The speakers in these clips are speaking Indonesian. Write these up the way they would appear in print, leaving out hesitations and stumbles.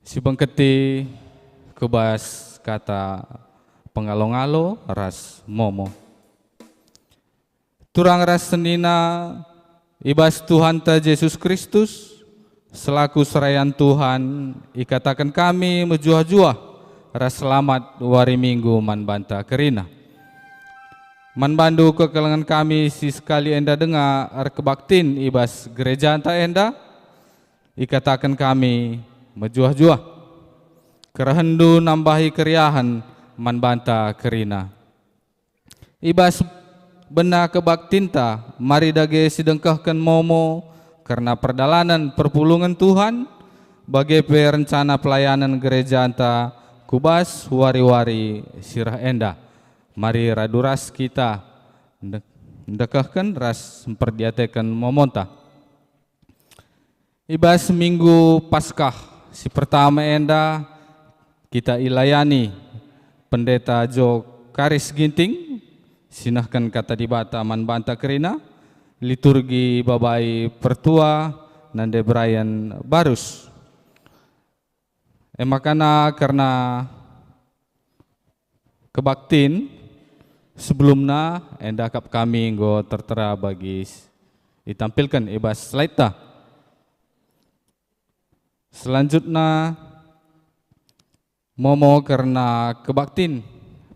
Si bengketi kebas kata pengalo-ngalo ras momo. Turang ras senina ibas Tuhan ta Yesus Kristus selaku serayan Tuhan ikatakan kami mejuah-juah ras selamat wari minggu man banta kerina. Man bandu kekelangan kami si sekali enda dengar kebaktin ibas gereja anta enda ikatakan kami mejuah-juah kerahendu nambahi keriahan man banta kerina. Ibas bena kebaktinta mari dage sidengkahkan momo karena perdalanan perpulungan Tuhan bagi perencana pelayanan gereja anta kubas wari-wari sirah enda. Mari raduras kita ndekahkan ras memperdiatekan momonta. Ibas minggu Paskah si pertama enda kita ilayani pendeta Jo Karis Ginting sinahkan kata dibata man banta kerina liturgi babai pertua nande Brian Barus. Makana karena kebaktin sebelumnya enda kap kami go tertera bagi ditampilkan ibas slide ta. Selanjutnya momo karena kebaktin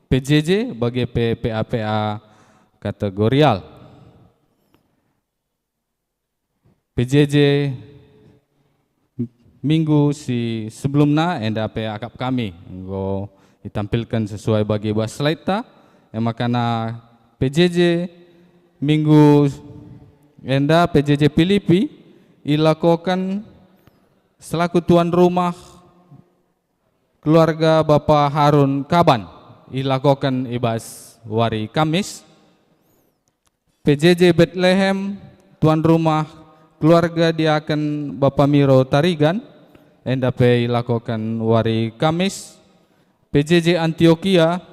PJJ bagi PAPA kategorial. PJJ minggu si sebelumnya enda PA kap kami go ditampilkan sesuai bagi bahas slide ta. Makana PJJ minggu enda PJJ Filipi ilakokan selaku tuan rumah keluarga Bapak Harun Kaban ilakokan ibas wari Kamis. PJJ Bethlehem tuan rumah keluarga diaken Bapak Miro Tarigan enda pe ilakokan wari Kamis. PJJ Antioquia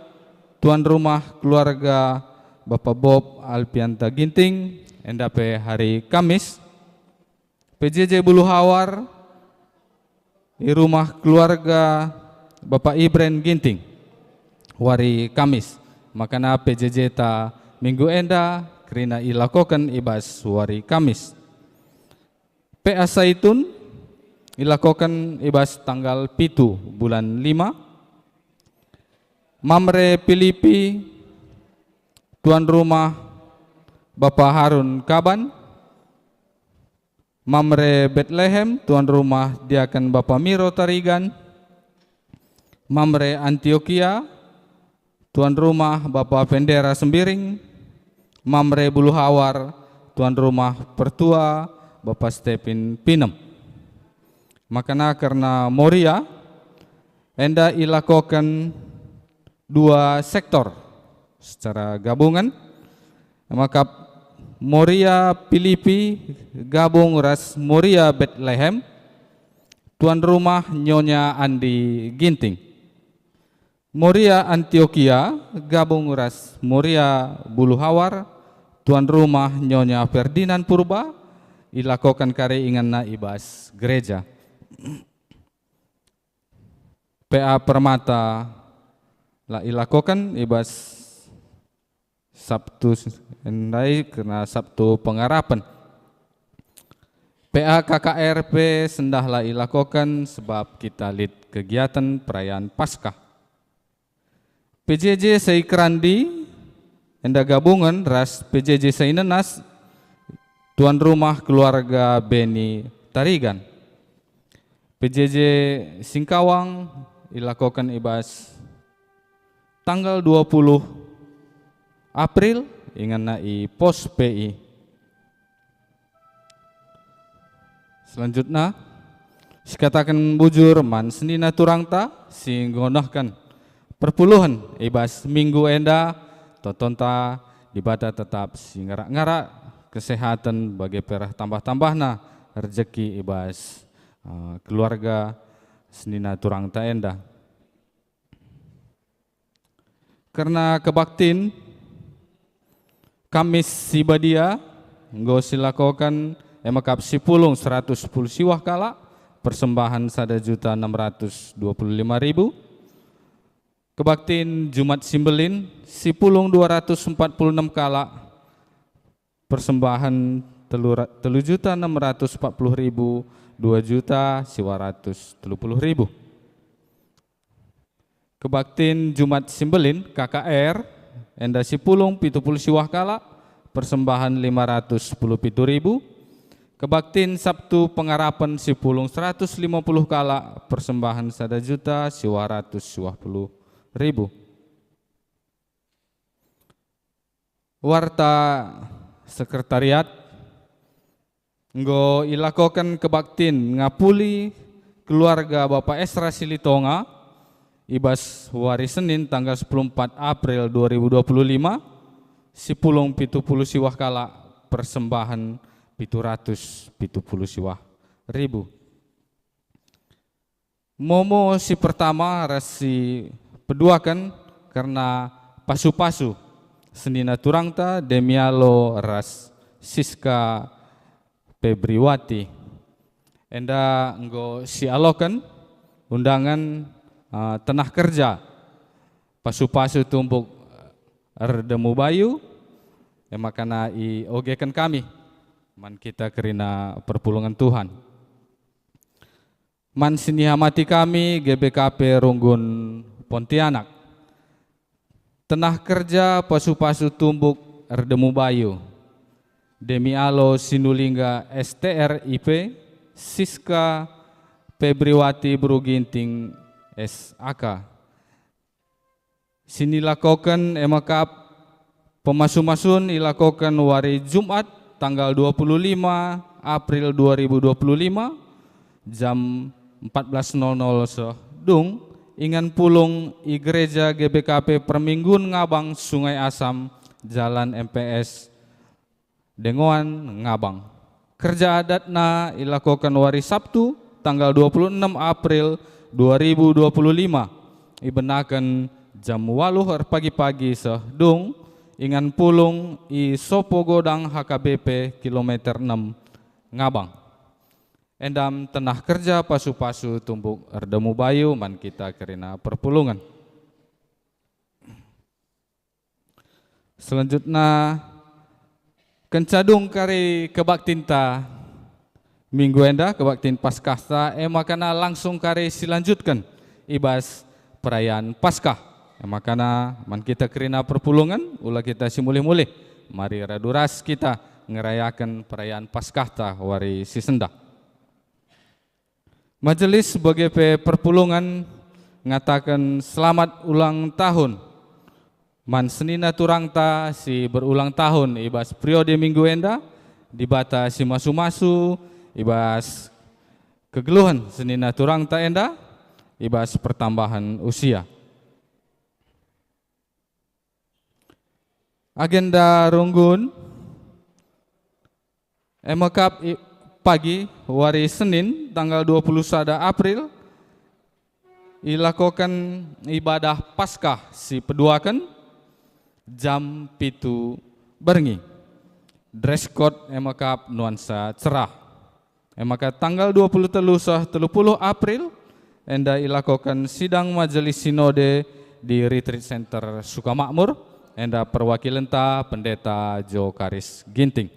tuan rumah keluarga Bapak Bob Alpianta Ginting enda pe hari Kamis. PJJ Bulu Hawar di rumah keluarga Bapak Ibren Ginting wari Kamis. Makana PJJ ta minggu enda kerina ilakokan ibas wari Kamis. PA Saitun ilakokan ibas tanggal 7 bulan 5. Mamre Filipi tuan rumah Bapak Harun Kaban. Mamre Bethlehem tuan rumah diaken Bapak Miro Tarigan. Mamre Antioquia tuan rumah Bapak Pendera Sembiring. Mamre Bulu Hawar tuan rumah pertua Bapak Stephen Pinem. Makana karena Moria enda ilakokan dua sektor secara gabungan. Maka Moria Filipi gabung ras Moria Bethlehem tuan rumah Nyonya Andi Ginting. Moria Antioquia gabung ras Moria Bulu Hawar tuan rumah Nyonya Ferdinand Purba ilakokan kare inganna ibas gereja. PA Permata la ilakokan ibas Sabtu endai kena Sabtu pengharapan. PA KKRP sendahlah ilakokan sebab kita lid kegiatan perayaan Paskah. PJJ Seikrandi enda gabungan ras PJJ Seinenas tuan rumah keluarga Beni Tarigan. PJJ Singkawang ilakokan ibas tanggal 20 April inganna i pos PI. Selanjutnya sikatakan bujur man senina turangta singgonahkan perpuluhan ibas minggu enda totonta dibata tetap singara-ngara kesehatan bagi perah tambah-tambahna rezeki ibas keluarga senina turangta enda. Karena kebaktin Kamis sibadia nggo silakokan emakap sipulung 110 siwah kala persembahan 1.625.000. Kebaktiin Jumat Simbelin Sipulung 246 kala, persembahan 3.640.000, 2.730.000. Kebaktiin Jumat Simbelin KKR enda Sipulung 70 siwah kala, persembahan 510.000. Kebaktiin Sabtu Pengarapan Sipulung 150 kala, persembahan 1.120.000. Warta sekretariat nggo ilakokan kebaktin ngapuli keluarga Bapak Esra Silitonga ibas hari Senin tanggal 14 April 2025 Sipulung 70 siwah kala, persembahan 770 siwah ribu. Momo si pertama rasi peduakan karena pasu-pasu senina turangta demialo ras Siska Febriwati. Enda enggo si alokan undangan tenah kerja pasu-pasu tumbuk Erdemu Bayu makana i ogekan kami man kita kerina perpulungan Tuhan. Man sini hamati kami GBKP Runggun Pontianak. Tenah kerja pasu-pasu tumbuk Erdemu Bayu. Demi alo sinulingga STRIP Siska Febriwati Bruginting SAK. Sinilakokan emakap pemasu-masun ilakokan hari Jumat tanggal 25 April 2025 jam 14.00 sedung ingan pulung i gereja GBKP Perminggun Ngabang Sungai Asam Jalan MPS Dengoan Ngabang. Kerja adatna ilakokan hari Sabtu tanggal 26 April 2025 ibenakan jam 8 pagi-pagi sedung ingan pulung i Sopo Godang HKBP kilometer 6 Ngabang. Endam tenah kerja pasu-pasu tumbuk Erdemu Bayu man kita kerina perpulungan. Selanjutnya kencadung kari kebaktinta minggu enda kebaktin Paskahta makana langsung kari silanjutkan ibas perayaan Paskah. Makana man kita kerina perpulungan ulah kita simulih-mulih. Mari raduras kita ngerayakan perayaan Paskahta hari Sisenda. Majelis sebagai perpulungan ngatakan selamat ulang tahun. Man senina turangta si berulang tahun ibas periode minggu enda dibata si masu-masu ibas kegeluhan senina turangta enda ibas pertambahan usia. Agenda runggun emakap pagi hari Senin tanggal 21 April ilakokan ibadah Paskah si peduakan jam 7 berengi. Dress code emakap nuansa cerah. Emakap tanggal 30 April enda ilakokan sidang majelis sinode di Retreat Center Sukamakmur enda perwakilanta Pendeta Jo Karis Ginting.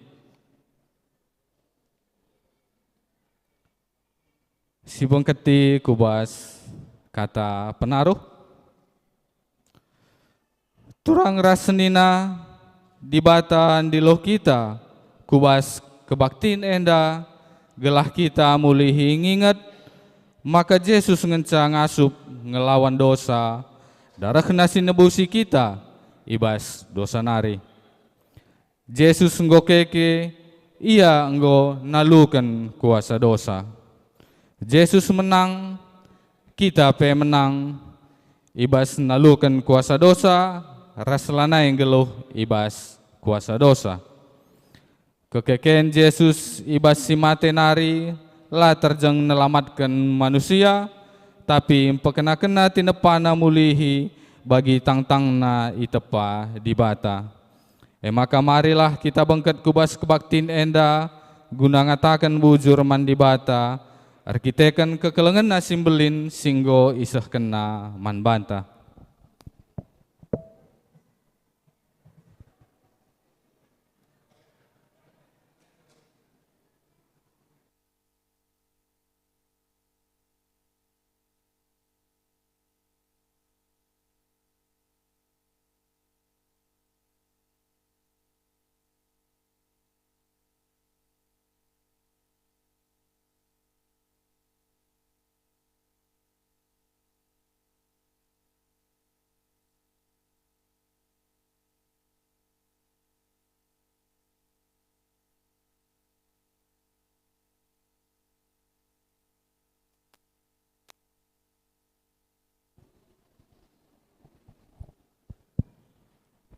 Si bengketi kubas kata penaruh turang rasenina dibatan di loh kita kubas kebaktin enda gelah kita mulihi nginget maka Yesus ngencang asup ngelawan dosa darah kenasi nebusi kita ibas dosa nari. Yesus nggokeke ia enggo nalukan kuasa dosa. Yesus menang, kita pe menang, ibas nalukan kuasa dosa, raslana yang geluh ibas kuasa dosa. Kekeken Yesus ibas si mate nari, lah terjang nelamatkan manusia, tapi pekena-kena tinepana mulihi bagi tang-tangna itepa dibata. Maka marilah kita bangkat kubas kebaktin enda, guna ngatakan bujur mandibata, Arkitekan kekelengan na simbelin singgo isah kena manbanta.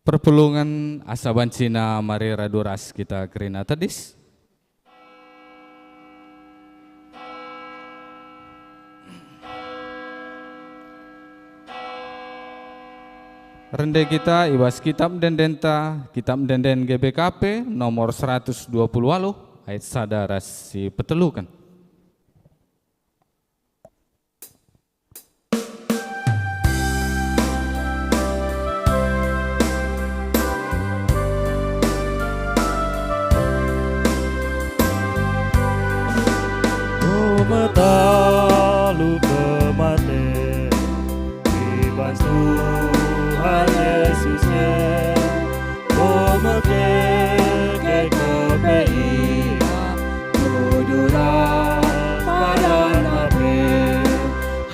Perpulungan asaban Cina mari raduras kita kerina tadis. Rende kita ibas kitab dendenta, kitab denden GBKP nomor 128 ayat sadaras si petelukan. Metalu kemate ibas Tuhan Yesus komeke ke kepei kuduran pada nabi.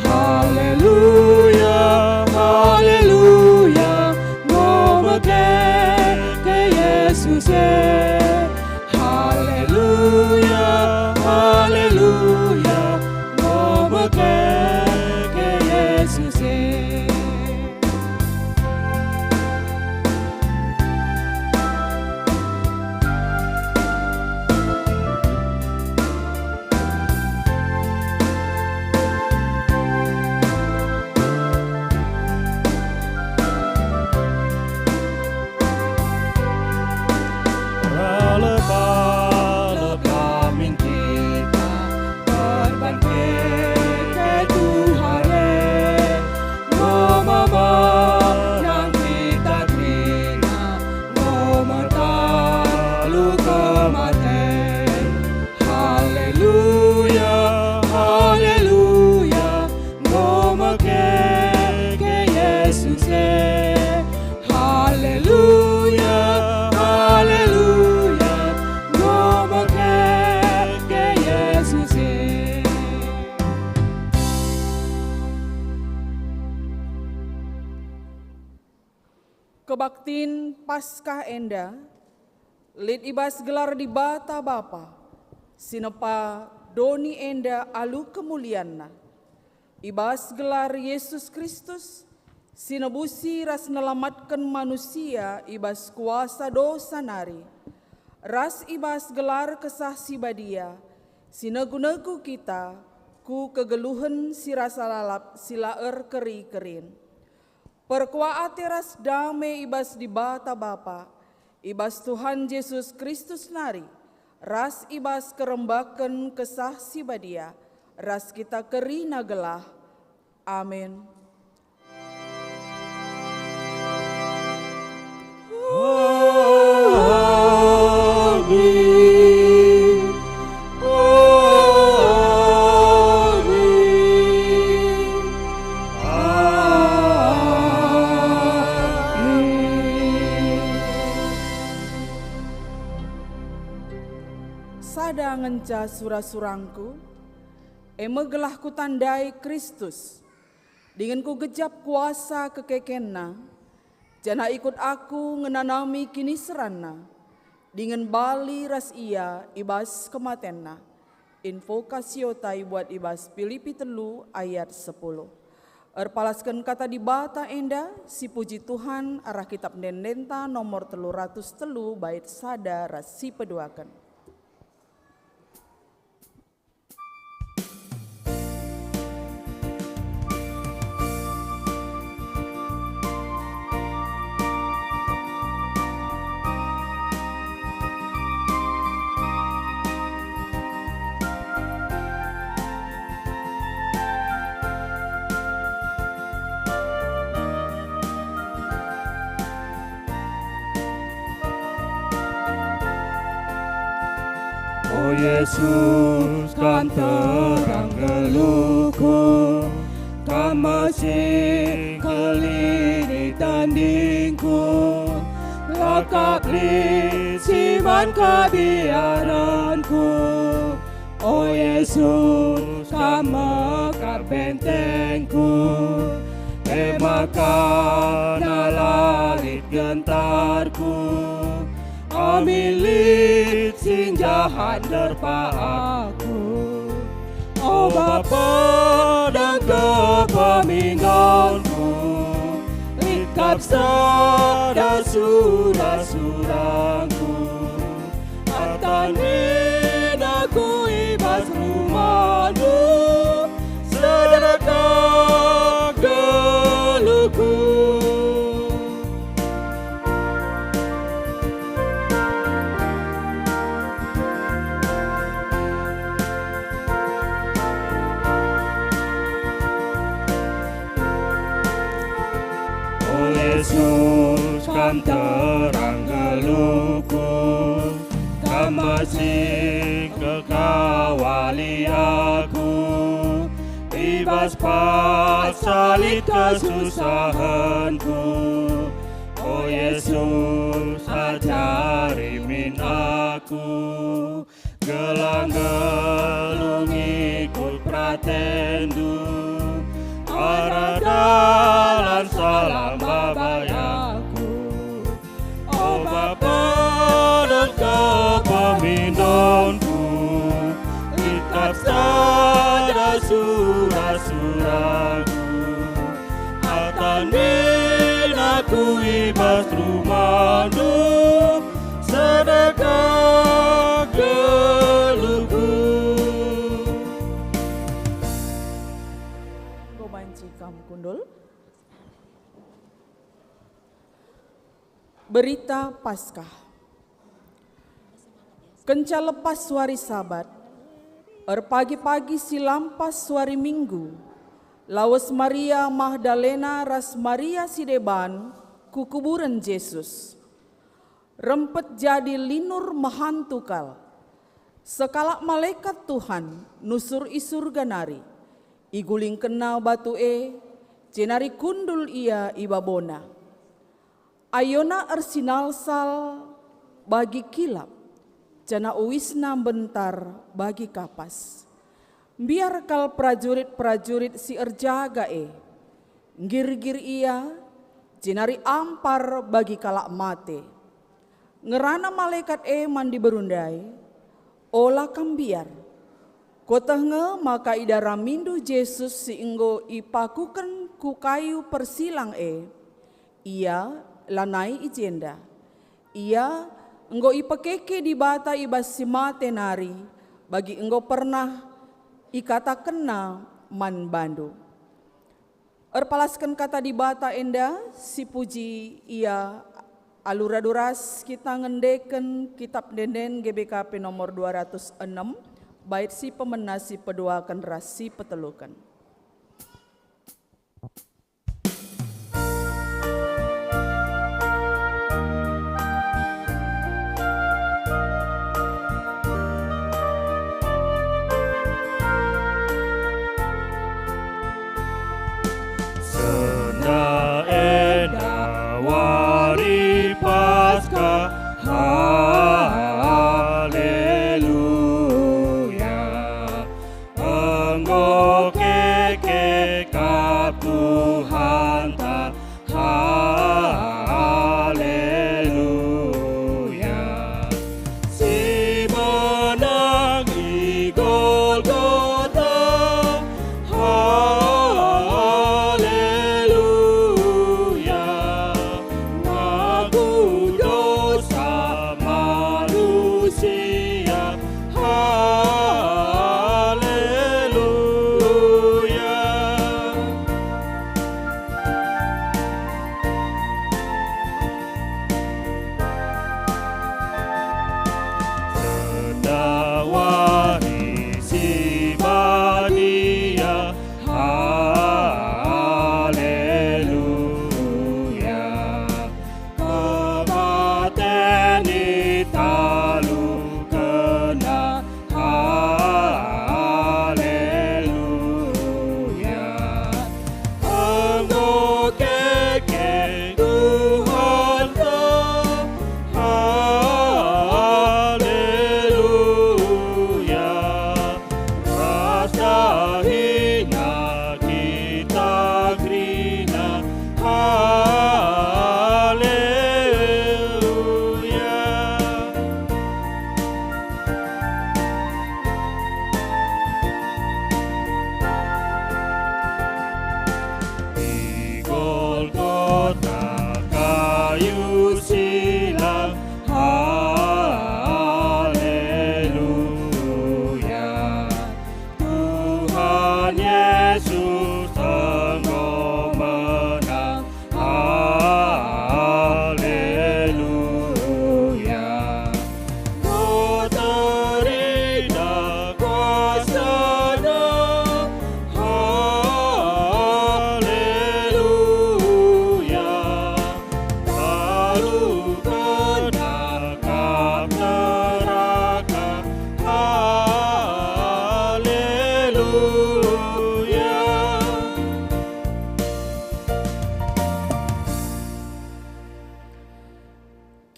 Haleluya, haleluya, komeke ke Yesus. Haleluya, haleluya, komeke ke Yesus. Kebaktin Paskah Enda, lid ibas gelar di bata Bapa, sinepa doni enda alu kemulianna. Ibas gelar Yesus Kristus, sinebusi ras nelamatkan manusia ibas kuasa dosa nari. Ras ibas gelar kesah sibadia, sinegu-negu kita, ku kegeluhan si rasa lalap silaer keri-kerin. Perkuat teras damai ibas di bata Bapa, ibas Tuhan Yesus Kristus nari, ras ibas kerembakan kesah sibadia, ras kita kerina gelah. Amin. Sada ngenca surah-surangku, emegelah ku tandai Kristus, dengan ku gejap kuasa kekekenna, jana ikut aku ngenanami kini serana, dengan bali ras ia ibas kematenna. Invokasio tai buat ibas Filipi 3 ayat 10. Erpalaskan kata di bata enda, si puji Tuhan arah kitab dendenta nomor 303 bait sada ras si peduakan. Yesus kan terang geluhku, kan masih kelini tandingku, lakak li siman kebiaranku. Oh Yesus kan mekar bentengku, makan lalit gentarku, amilit sing jahat derpa aku. Oh Bapa dan kepeminganku, ikap sada surah-surahku, atanin aku ibas rumahmu, sedekah geluhku. Oh Yesus kan terang geluhku, kan masih kekawali aku, ibas pasalit kesusahanku. Oh Yesus ajari min aku, gelang gelung ikut pratendu, arah dalan salam babayaku. Oh Bapa dan kepeminanku, kitab sada surah-surahku, atanin aku ibas rumahmu, sedekah geluhku. Romanci Kam Kundul. Berita Paskah. Kenca lepas suari Sabat, pagi-pagi silampas suari Minggu, lawas Maria Magdalena ras Maria Sideban ku kuburan Yesus. Rempet jadi linur mahantukal, sekala malaikat Tuhan nusur isur ganari, iguling kena batu cenari kundul ia ibabona. Ayona arsinal sal bagi kilap, cana uwisna bentar bagi kapas. Biar kal prajurit-prajurit si erjaga ngir-gir ia, cenari ampar bagi kalak mate. Ngerana malaikat mandi berundai, olah kambiar. Kota nge maka idara mindu Yesus si inggo ipakukan ku kayu persilang ia lanai ijenda. Ia enggo ipekeke di bata ibas si mate nari, bagi enggo pernah ikata kena man bandu. Erpalaskan kata di bata enda si puji ia alura duras kita ngendeken kitab denden GBKP nomor 206 bait si pemenasi peduakan rasi petelukan.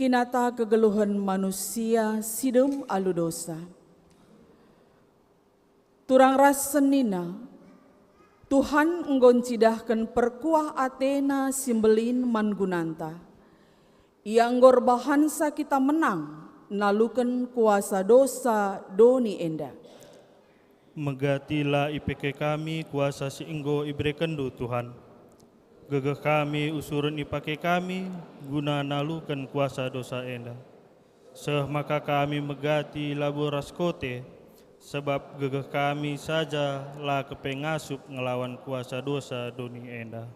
Kinata kegeluhan manusia sidem alu dosa. Turang ras senina, Tuhan enggon cidahkan perkuah Athena simbelin mangunanta. Ia enggor bahansa kita menang, nalukan kuasa dosa doni enda. Megatilah IPK kami kuasa siinggo ibrekendu Tuhan. Gegeh kami usurun ipake kami guna nalukan kuasa dosa enda. Seh maka kami megati laboras kote, sebab gegeh kami saja lah kepengasup ngelawan kuasa dosa doni enda.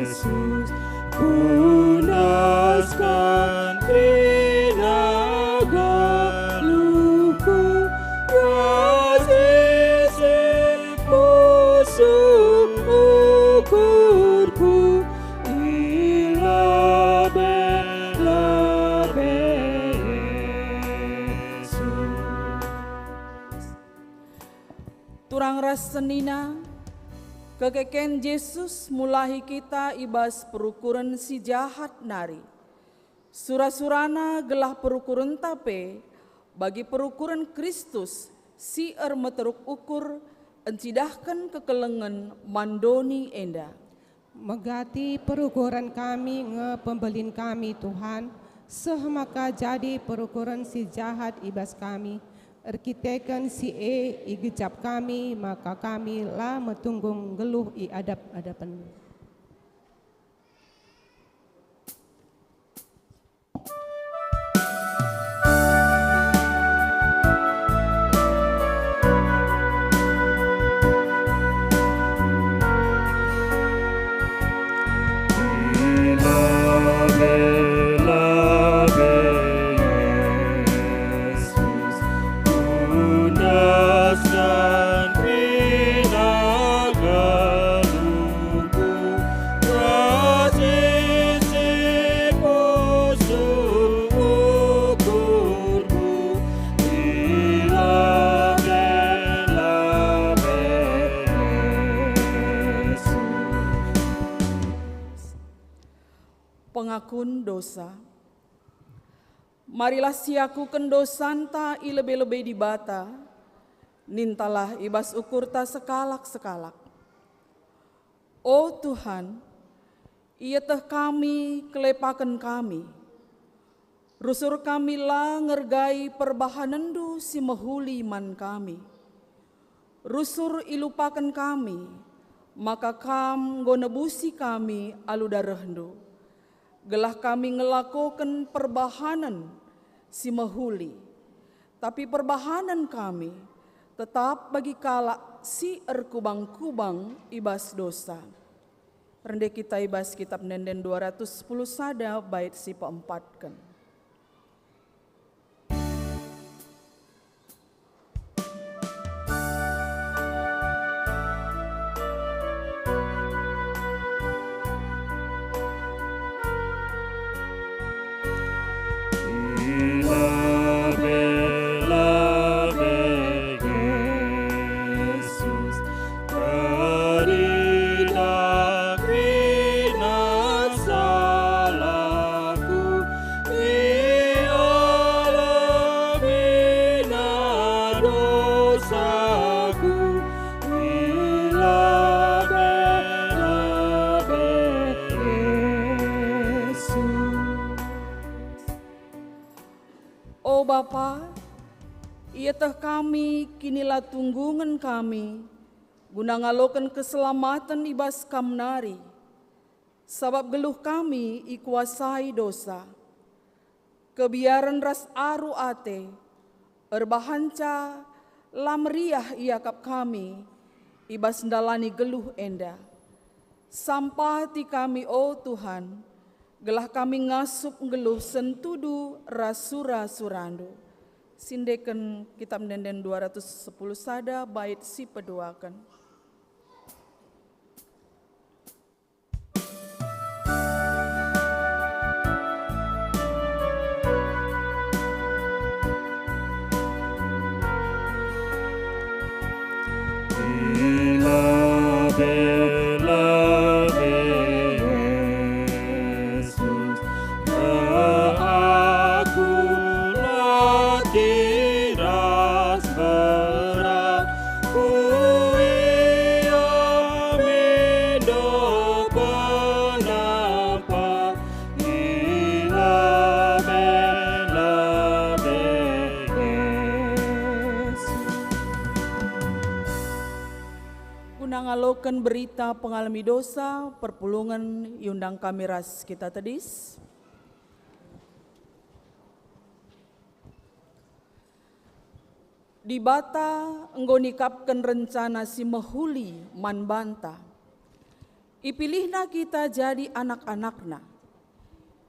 Yesus, punaskan trinaga luku, kasih sepusuk ukurku, ilabe Yesus. Turang ras senina, kekeken Yesus mulahi kita ibas perukuran si jahat nari. Sura-surana gelah perukuran tape, bagi perukuran Kristus si meteruk ukur, encidahkan kekelengan mandoni enda. Megati perukuran kami pembelin kami Tuhan, sehmaka jadi perukuran si jahat ibas kami. Erkiteken si igejap kami, maka kami lah metunggung geluh i adap-adapan. Punaskan trinaga luku, kasih sepusuk ukurku, ilabe Yesus. Pengakun dosa. Marilah siakuken dosanta i lebe-lebe di bata, nintalah ibas ukurta sekalak-sekalak. Oh Tuhan, ia teh kami kelepaken kami. Rusur kami lah ngergai perbahanendu si mehuli man kami. Rusur ilupaken kami, maka kam gonebusi kami alu darehndu. Gelah kami ngelakukan perbahanan si mehuli, tapi perbahanan kami tetap bagi kala si kubang-kubang ibas dosa. Rende kita ibas kitab Nenden 210 sada bait si peempatkan. Yesus, karina krina salahku, ialamina dosaku, ilabe Yesus. Oh Bapa, ia teh kami kinilah tunggungan kami, guna ngaloken keselamatan ibas kamnari, sabab geluh kami ikuasai dosa. Kebiaran ras aru ate, erbahanca lamriah iakap kami, ibas ndalani geluh enda. Sampah ti kami, oh Tuhan, gelah kami ngasup ngeluh sentudu rasura surando. Sindeken kitab denden 210 sada bait si peduakan. Ngalokan berita pengalami dosa, perpulungan yundang kami ras kita tedis. Di bata enggo nikapkan rencana si mehuli man banta. Ipilihna kita jadi anak-anakna.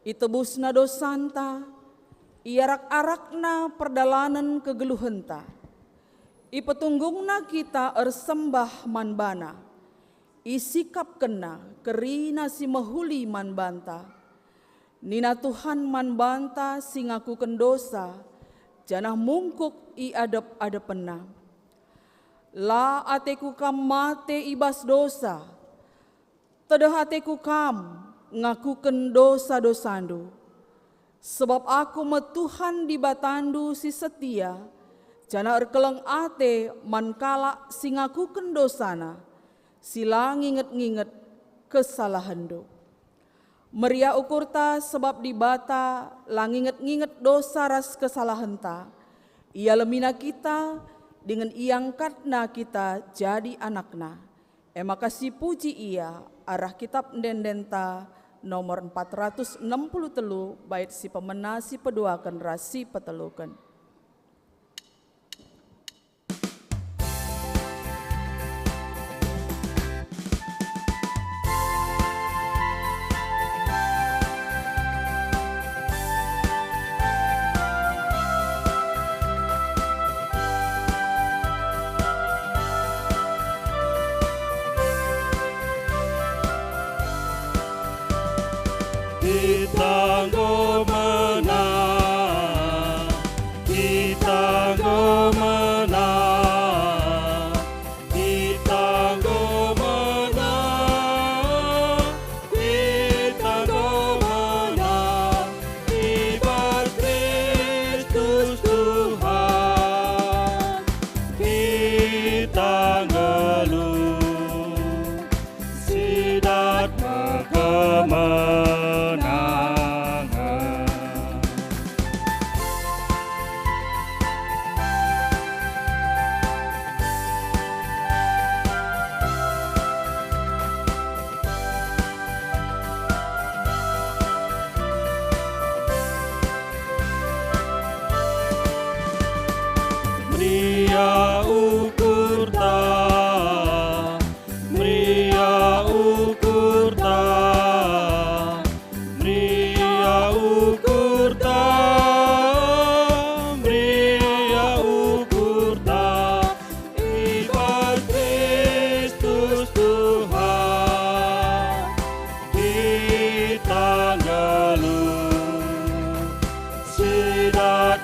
Itebusna dosanta, iarak-arakna perdalanan kegeluhenta. Ipetunggungna kita ersembah manbana, isikap kena kerina si mehuli manbanta. Nina Tuhan manbanta singakuken dosa, janah mungkuk i adep-adepena. La ateku kam mate ibas dosa, tedeh ateku kam ngakuken dosa-dosandu. Sebab aku metuhan di batandu si setia, jana erkeleng ate mankala singakuken dosana, sila nginget-nginget kesalahandu. Meria ukurta sebab di bata langinget-nginget dosa ras kesalahanta, ia lemina kita dengan iangkatna kita jadi anakna. Makasih puji ia arah kitab dendenta nomor 463 bait si pemena si peduakan rasi petelukan. Kita go menang, kita go menang, kita go menang, kita go menang, ibarat Kristus Tuhan, kita ngeluh, sidat kemenangan. Mria ukurta, Mria ukurta, Mria ukurta, Mria ukurta, ibarat Kristus Tuhan, kita ngeluh, sidat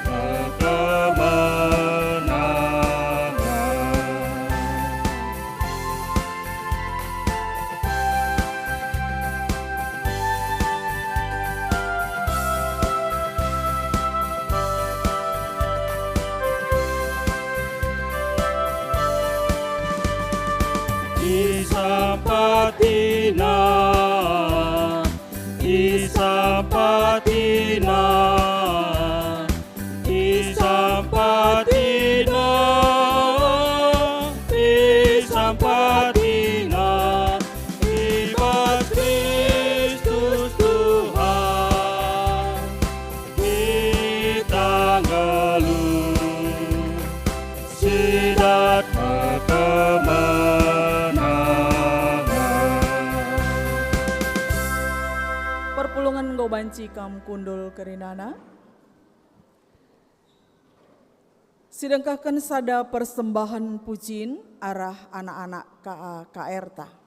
kemenangan. Isampatina, Isampatina, Isampatina, Isampatina, ibarat Kristus Tuhan, kita ngeluh, sidat kemenangan. Engkau banci kam kundul kerinana. Sidangkahkan sada persembahan pujiin arah anak-anak KRTA.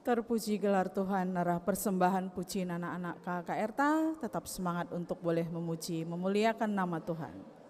Terpuji gelar Tuhan, arah persembahan pujian anak-anak KKRT, tetap semangat untuk boleh memuji, memuliakan nama Tuhan.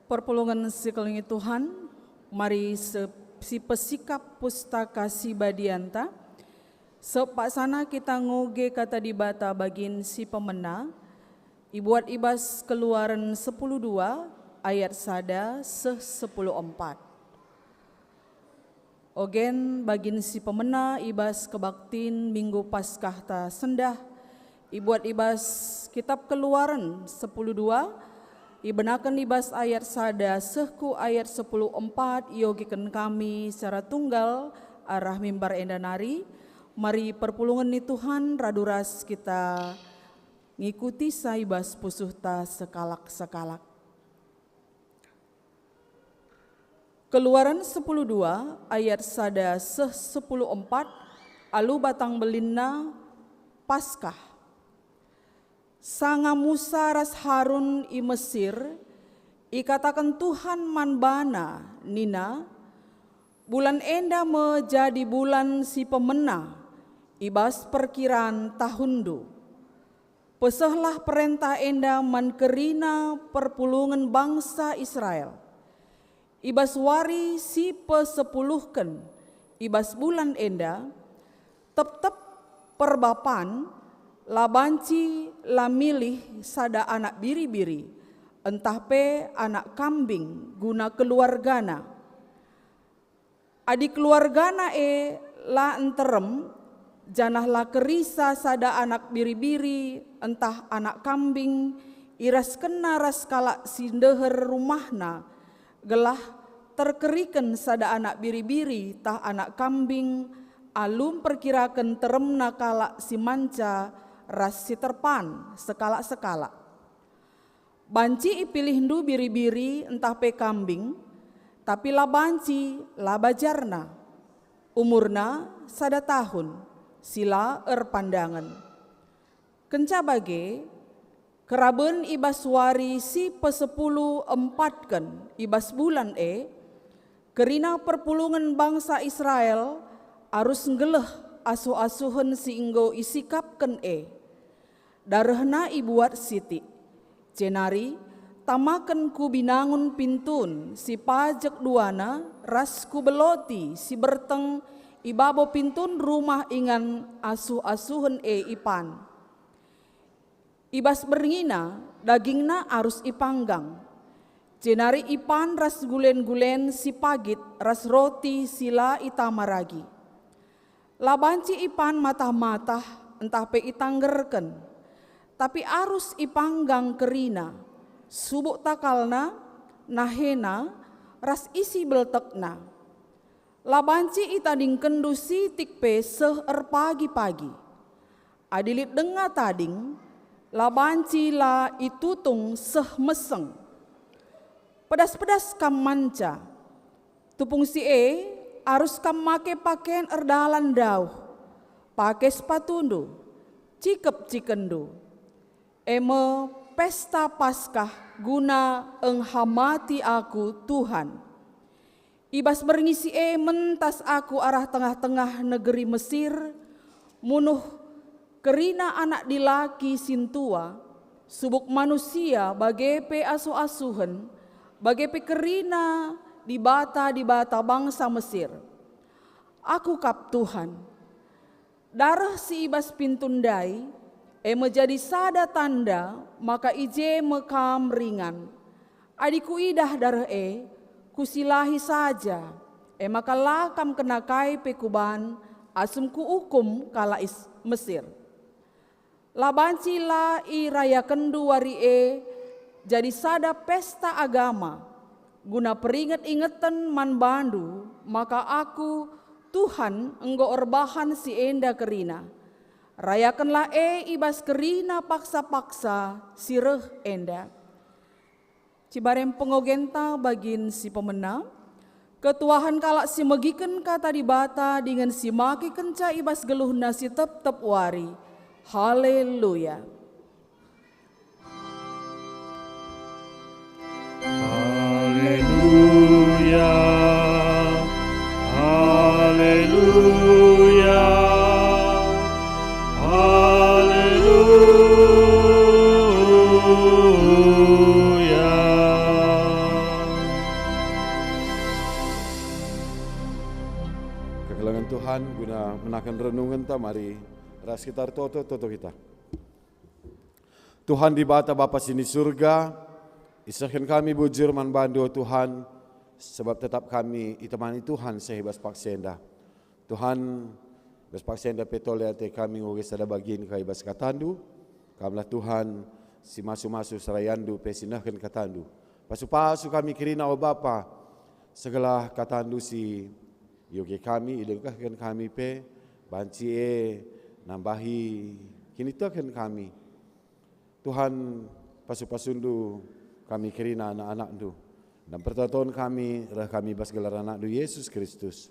Perpulungan sekeliling Tuhan, mari si pesikap pustaka si badianta, sepaksana kita ngoge kata di bata bagin si pemena, ibuat ibas keluaran 10:2 ayat sada 10:4. Ogen bagin si pemena ibas kebaktin minggu Paskah ta sendah, ibuat ibas kitab keluaran 10:2 ibenakan ibas ayat sada sehku ayat 10:4 yogikan kami secara tunggal arah mimbar endanari. Mari perpulungan ni Tuhan raduras kita ngikuti saibas pusuhta sekalak-sekalak. Keluaran 10:2 ayat sada 10:4 alu batang belinna Paskah. Sanga Musa ras Harun i Mesir, ikatakan Tuhan manbana nina, bulan enda menjadi bulan si pemena, ibas perkiraan tahundu. Pesehlah perintah enda mankerina perpulungan bangsa Israel. Ibas wari si pesepuluhken, ibas bulan enda, tep-tep perbapan, labanci la milih sada anak biri-biri, entah pe anak kambing guna keluargana. Adik keluargana la enterem, janah la kerisa sada anak biri-biri, entah anak kambing, iras kena ras kalak sindeher rumahna, gelah terkeriken sada anak biri-biri, tah anak kambing, alum perkirakan teremna kalak si manca, ras si terpan sekala-sekala. Banci ipilih ndu biri-biri entah pe kambing, tapi la banci la bajarna. Umurna sada tahun, sila pandangan. Kenca bage, keraben ibas wari si pesepuluh empatken ibas bulan kerina perpulungan bangsa Israel arus ngeleh asuh-asuhen si inggo isikapken darahna ibuat siti. Jenari tamaken ku binangun pintun si pajak duana ras ku beloti si berteng ibabo pintun rumah ingan asuh-asuhen ipan. Ibas berngina dagingna arus ipanggang. Jenari ipan ras gulen-gulen si pagit ras roti sila itamaragi. Labanci ipan matah-matah entah pe itanggerken, tapi arus ipanggang kerina, subuk takalna, nahena, ras isi beltekna. Labanci itading kendu sitik pe pagi-pagi. Adilit denga tading, labanci la itutung meseng. Pedas-pedas kam manca, tupung si arus kam make pakaian erdalan dauh, pakai sepatundu, cikep cikendu. Eme pesta Paskah guna enghamati aku Tuhan. Ibas berngisi mentas aku arah tengah-tengah negeri Mesir, munuh kerina anak dilaki sintua, subuk manusia bage pe asuh-asuhen, bage pe kerina di bata bangsa Mesir. Aku kap Tuhan. Darah si ibas pintundai menjadi sada tanda, maka ije mekam ringan. Adiku idah darah kusilahi saja, maka lakam kenakai pekuban, asumku hukum kala Mesir. Labanci la i raya kendu wari jadi sada pesta agama, guna peringat-ingatan man bandu, maka aku Tuhan enggo orbahan si enda kerina. Rayakanlah ibas kerina paksa-paksa sireh enda. Cibarem pengogenta bagin si pemenang, ketuahan kalak si megiken kata di bata dengan si maki kenca ibas geluh nasi tep wari. Haleluya. Haleluya. Haleluya. Haleluya. Kegelangan Tuhan guna menakan renungan ta, mari ras kita toto kita. Tuhan di bata Bapa sini surga, isahkan kami bujur man bandu Tuhan, sebab tetap kami itemani Tuhan sehebas paksenda. Tuhan bas paksenda petole ate kami ngoge sada bagin kai bas katandu, kamlah Tuhan si masu-masu serayandu pesinahkan katandu. Pasu-pasu kami kirina o Bapa, segala katandu si yoge kami idengkahkan kami pe banci nambahi kini tekan kami. Tuhan pasu-pasundu kami kirina anak-anak du. Dan pertatuan kami rah kami bas gelar anak du Yesus Kristus.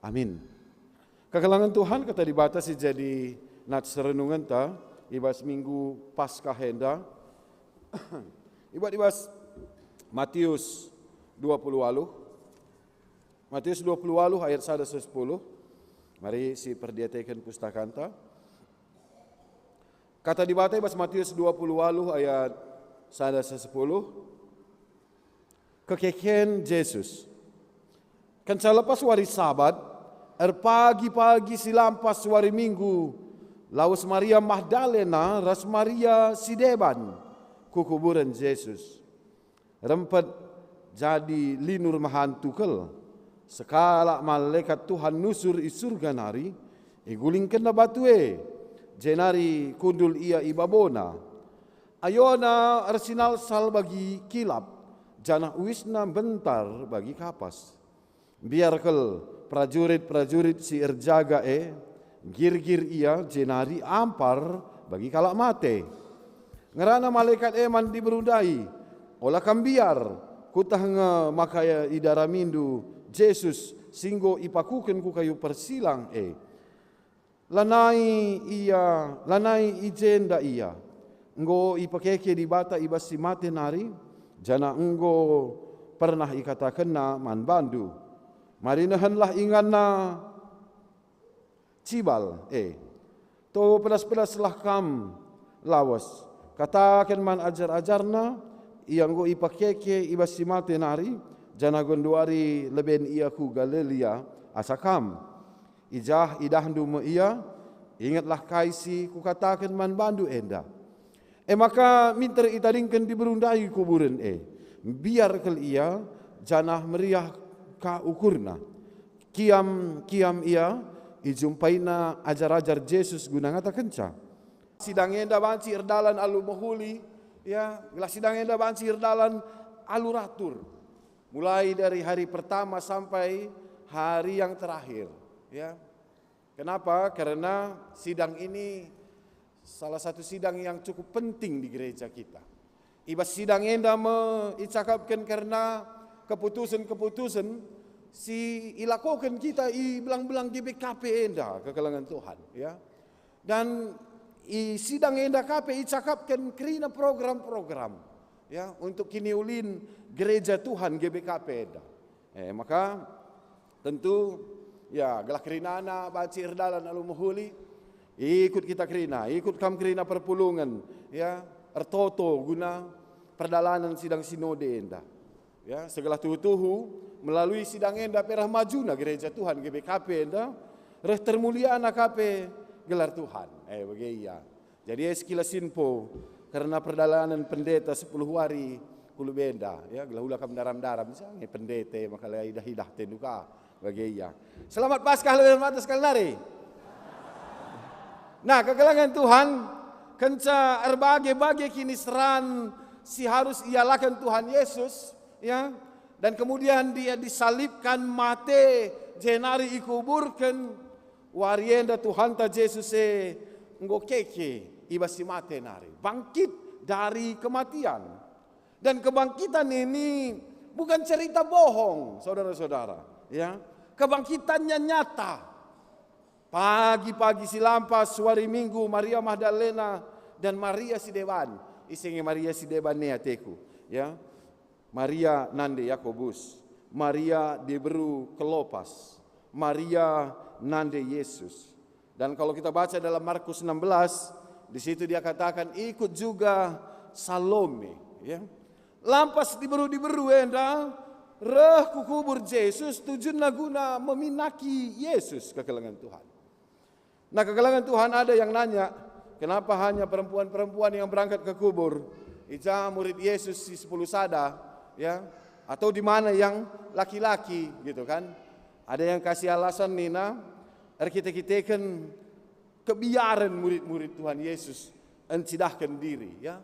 Amin. Kekelangan Tuhan kata dibatasi jadi nat serenungan ta ibas minggu Paskah henda. Ibas Matius 20 walu. Matius 20 walu ayat 1-10. Mari si perdiatakan pustakanta. Kata dibaca ibas Matius 20 walu ayat 1-10. Kekeken Yesus. Kan selepas wari Sabat, pagi-pagi silampas wari Minggu, laus Maria Magdalena ras Maria Sideban kukuburan Yesus. Rempet jadi linur mahantukel. Sekala malaikat Tuhan nusur i surga nari, igulingkan na batue, jenari kundul ia ibabona. Ayona arsinal sal bagi kilap, janah uisna bentar bagi kapas. Biarkel prajurit-prajurit si erjaga gir-gir ia jenari ampar bagi kalak mate. Ngerana malaikat man diberudai, olah kambiar, kutah nge makaya idara mindu, Yesus singgo ipakuken ku kayu persilang lanai ijenda ia enggo ipakeke di bata ibas si mate nari jana enggo pernah ikatakan na man bandu marinahanlah inganna cibal to pedas-pedas lah kam lawas katakan man ajar-ajarna ia enggo ipakeke ibas si mate nari jana gonduari leben ia ku Galilea asakam. Ijah idahdu me ia, ingatlah kaisi ku katakan man bandu enda. Maka minter itadingkan diberundai kuburan biar kel ia janah meriah ka ukurna. Kiam ia ijumpaina ajar-ajar Yesus guna ngata kenca. Sidang enda banci irdalan alu mohuli ya, gelas sidang enda banci irdalan alu ratur. Mulai dari hari pertama sampai hari yang terakhir, ya. Kenapa? Karena sidang ini salah satu sidang yang cukup penting di gereja kita. Ibas sidang enda meicakapkan karena keputusan-keputusan si ilakokan kita i belang-belang GBKP enda kekelangan Tuhan, ya. Dan i sidang enda KP icakapkan kerina program-program, ya, untuk kini ulin gereja Tuhan GBKP eda. Maka tentu ya gelah kerinana baci irdalan alumuhuli ikut kita kerina, ikut kam kerina perpulungan, ya, ertoto guna perdalanan sidang sinode enda. Ya, segala tuhu-tuhu melalui sidang enda perah majuna gereja Tuhan GBKP enda, reh termuliaan KP gelar Tuhan. Begiya. Jadi sekilas info karena perdalanan pendeta 10 hari kulu benda ya gelahula kam daram-daram misalnya pendete makala hidah tenuka bagiya. Selamat Paskah leuweung atas kalnari. Nah, kegelangan Tuhan kenca erbage-bage kini seran si harus ialah Tuhan Yesus ya. Dan kemudian dia disalibkan mate jenari ikuburkan warienda Tuhan ta Yesus nggo keke ibasi mate nari bangkit dari kematian. Dan kebangkitan ini bukan cerita bohong, saudara-saudara, ya. Kebangkitannya nyata. Pagi-pagi silampas hari Minggu Maria Magdalena dan Maria Sideban, isingi Maria Sideban neateku, ya. Maria nande Yakobus, Maria diberi Kelopas, Maria nande Yesus. Dan kalau kita baca dalam Markus 16, di situ dia katakan ikut juga Salome, ya. Lampas diberu enda reh kukubur Yesus tujuan guna meminaki Yesus kekelangan Tuhan. Nah, kekelangan Tuhan ada yang nanya, kenapa hanya perempuan-perempuan yang berangkat ke kubur? Ija murid Yesus si 10 sada, ya, atau di mana yang laki-laki gitu kan? Ada yang kasih alasan Nina, kita kan kebiaran murid-murid Tuhan Yesus encidahkan diri, ya.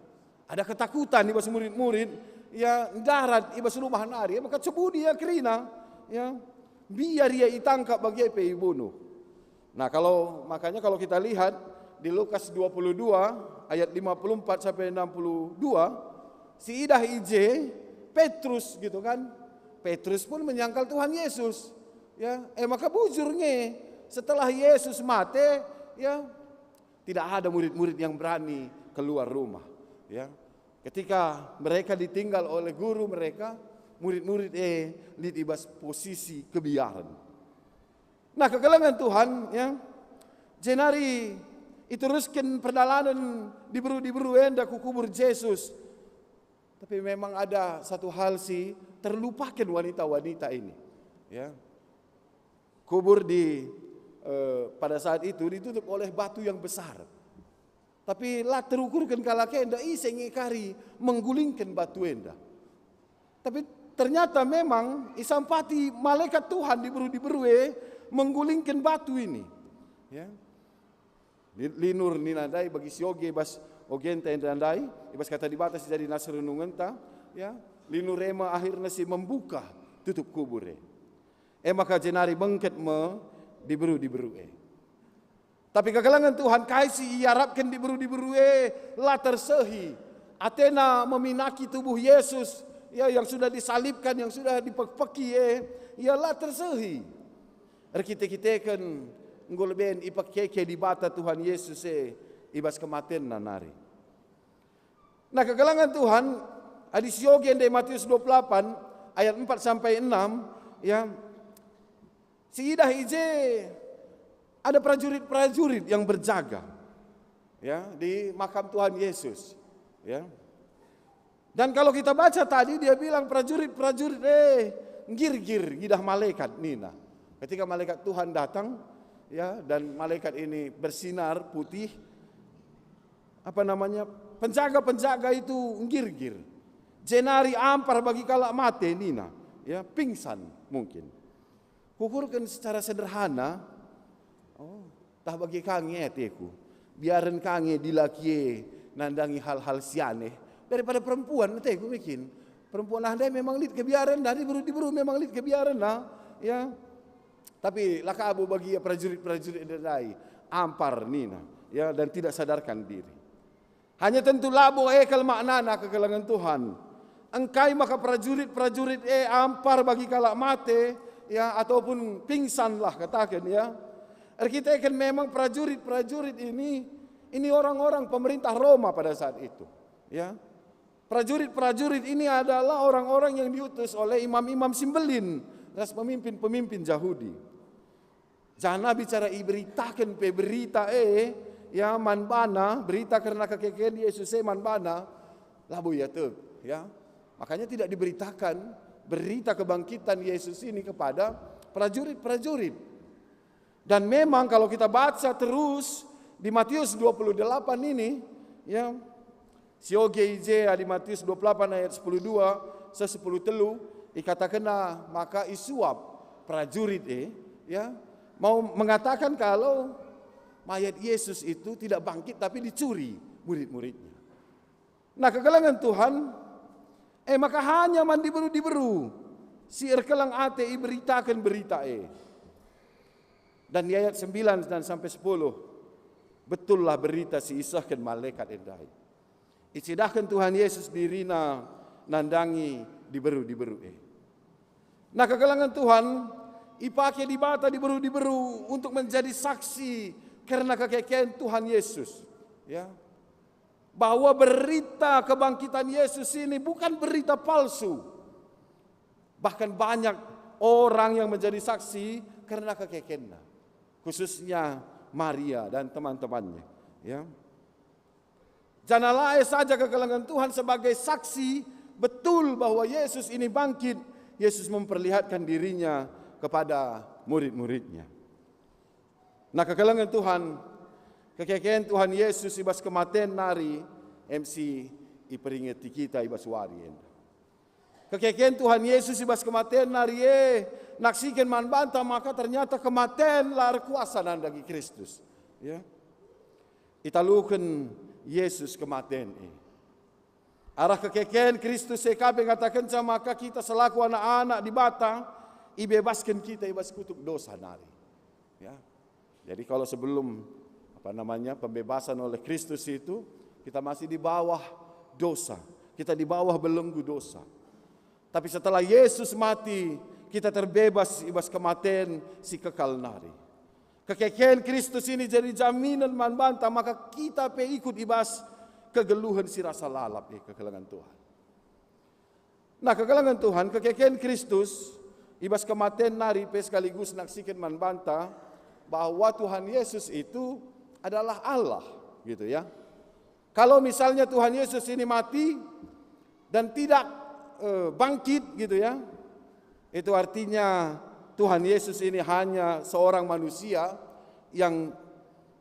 Ada ketakutan ibas murid-murid, ya darat ibas rumah nari, maka cebu dia kerina, ya, biar dia ditangkap bagi bunuh. Nah, makanya kalau kita lihat di Lukas 22 ayat 54 sampai 62, si Idah Ije Petrus gitu kan. Petrus pun menyangkal Tuhan Yesus. Ya, maka bujurnya setelah Yesus mati, ya tidak ada murid-murid yang berani keluar rumah. Ya, ketika mereka ditinggal oleh guru mereka, murid-murid ditibas posisi kebiaran. Nah, kegelangan Tuhan, ya, jenari iteruskan perjalanan diberu enda kubur Yesus. Tapi memang ada satu hal sih terlupakan wanita-wanita ini, ya. Kubur pada saat itu ditutup oleh batu yang besar. Tapi lah terukurkan kalake enda isengi kari menggulingkan batu enda. Tapi ternyata memang isampati malaikat Tuhan diberu menggulingkan batu ini, ya. Linur ninandai bagi sioge bas ogenta endandai ibas kata dibatas jadi nasrenungan ta, ya. Linur ema akhirnya si membuka tutup kubure. Maka jenari bengket diberu. Tapi kegelangan Tuhan kaisi iarapkan diberu lah tersehi. Athena meminaki tubuh Yesus, ya, yang sudah disalibkan, yang sudah dipeki, ya lah tersehi. Kita kan ngolben ipak keke di bata Tuhan Yesus ibas kematian nanari. Nah, kegelangan Tuhan hadis yogen dari Matius 28 ayat 4 sampai 6, ya. Si Idah Ije ada prajurit-prajurit yang berjaga, ya, di makam Tuhan Yesus, ya. Dan kalau kita baca tadi dia bilang prajurit-prajurit ngir-ngir gidah malaikat nina. Ketika malaikat Tuhan datang, ya, dan malaikat ini bersinar putih, penjaga-penjaga itu ngir-ngir. Jenari ampar bagi kalak mate nina, ya, pingsan mungkin. Kukurkan secara sederhana, tah bagi kange teku, biaran kange dilaki nandangi hal-hal sianeh daripada perempuan teku bikin. Perempuan andai memang lid kebiaran, dari beru memang lid kebiaran lah, ya. Tapi laka abu bagi prajurit-prajurit dari ampar nina, ya, dan tidak sadarkan diri. Hanya tentu labo ekal maknana kegelangan Tuhan. Engkai maka prajurit-prajurit ampar bagi kalak mate, ya, ataupun pingsan lah katakan, ya. Kita kan memang prajurit-prajurit ini orang-orang pemerintah Roma pada saat itu, ya. Prajurit-prajurit ini adalah orang-orang yang diutus oleh imam-imam Simbelin, ras pemimpin-pemimpin Yahudi. Jangan bicara iberitakan berita ya manbana berita karena kekekean Yesus manbana labu ya tuh, ya. Makanya tidak diberitakan berita kebangkitan Yesus ini kepada prajurit-prajurit. Dan memang kalau kita baca terus di Matius 28 ini, ya, Sioge ije di Matius 28 ayat 10:2 se-10 telu ikatakanna maka isuap prajurit ya mau mengatakan kalau mayat Yesus itu tidak bangkit tapi dicuri murid-muridnya. Nah kegelangan Tuhan maka hanya mandi beru si erkelang ate beritakan berita dan di ayat 9 dan sampai 10 betullah berita si isahkan malaikat endai. Icidahkan Tuhan Yesus dirina nandangi diberu. Nah kegelangan Tuhan ipake di bata diberu untuk menjadi saksi karena kekekian Tuhan Yesus. Ya, bahwa berita kebangkitan Yesus ini bukan berita palsu. Bahkan banyak orang yang menjadi saksi karena kekekiannya. Khususnya Maria dan teman-temannya. Ya. Jangan lain saja kegelangan Tuhan sebagai saksi betul bahwa Yesus ini bangkit. Yesus memperlihatkan dirinya kepada murid-muridnya. Nah kegelangan Tuhan, kekekian Tuhan Yesus ibas kematian nari MC iperingati kita ibas wari. Kekekian Tuhan Yesus ibas kematian nari naksikan man bantah maka ternyata kematian lar kuasa nandagi Kristus. Ya. Italukan Yesus kematian arah kekekian Kristus sekabe katakan maka kita selaku anak-anak di bata ibebaskan kita ibas kutuk dosa nari. Ya. Jadi kalau sebelum pembebasan oleh Kristus itu kita masih di bawah dosa, kita di bawah belenggu dosa. Tapi setelah Yesus mati, kita terbebas ibas kematian si kekal nari. Kekekian Kristus ini jadi jaminan man bantah maka kita ikut ibas kegeluhan si rasa lalap kegelangan Tuhan. Nah kegelangan Tuhan, kekekian Kristus ibas kematian nari sekaligus naksikan man bantah bahwa Tuhan Yesus itu adalah Allah, gitu ya. Kalau misalnya Tuhan Yesus ini mati dan tidak bangkit, gitu ya, itu artinya Tuhan Yesus ini hanya seorang manusia yang